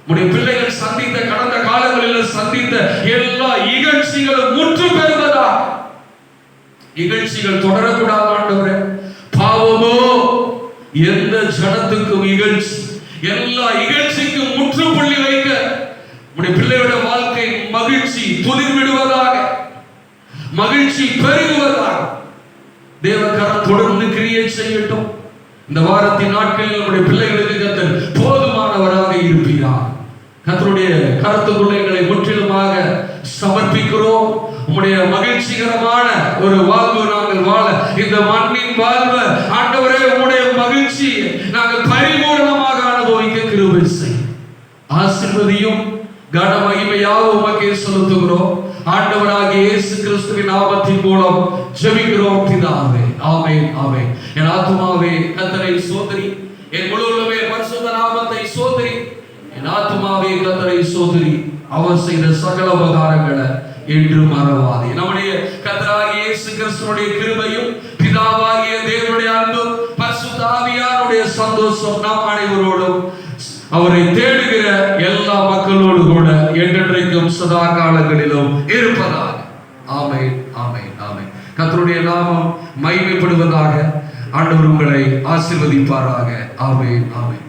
உம்முடைய பிள்ளைகள் சந்தித்த, கடந்த காலங்களில் சந்தித்த எல்லா இகழ்ச்சிகளும் முற்று பெறுவதா. இகழ்ச்சிகள் தொடரக்கூடாது ஆண்டவரே. பாவமோ எந்த ஜனத்துக்கும் இகழ்ச்சி, எல்லா இகழ்ச்சிக்கும் முற்றுப்புள்ளி வைக்க உம்முடைய பிள்ளையோட வாழ்க்கை மகிழ்ச்சி துளிர் விடுவதாக, மகிழ்ச்சி பெருகுவதாக. தேவ கரம் தொடர்ந்து கிரியை செய்யட்டும். இந்த வாரத்தின் நாட்களில் நம்முடைய பிள்ளைகளுக்கு கர்த்தர் போதுமானவராக இருப்பீரார். கர்த்தருடைய கருத்துக்குள்ள எங்களை முற்றிலுமாக சமர்ப்பிக்கிறோம். உம்முடைய மகிழ்ச்சிகரமான ஒரு வாழ்வு நாங்கள் வாழ, இந்த மண்ணின் வாழ்வு ஆண்டவரே உம்முடைய மகிழ்ச்சி நாங்கள் பரிபூர்ணமாக அனுபவிக்க கிருபை செய். ஆசீர்வதியும் கன மகிமையாக உமக்கே செலுத்துகிறோம். ஆண்டவராகிய இயேசு கிறிஸ்துவின் நாமத்தின் மூலம் ஜெபிக்கிறோம் பிதாவே. ஆமென், ஆமென். என் ஆத்துமாவே கர்த்தரை சோதரி, என் முழு உள்ளமே பரிசுத்த நாமத்தை சோதரி. என் ஆத்துமாவே கர்த்தரை சோதரி, அவர் செய்த சகல உபகாரங்களை என்று மறவாதே. நம்முடைய கர்த்தராகிய இயேசு கிறிஸ்துவினுடைய கிருபையும், பிதாவாகிய தேவனுடைய அன்பும், பரிசுத்த ஆவியாருடைய சந்தோஷம் நம் அனைவரோடும், அவரை தேடுகிற எல்லா மக்களோடு கூட என்றென்றைக்கும் சதா காலங்களிலும் இருப்பதாக. ஆமென், ஆமென், ஆமென். கர்த்தருடைய நாமம் மகிமைப்படுவதாக. ஆண்டவர் உங்களை ஆசீர்வதிப்பாராக. ஆமென், ஆமென்.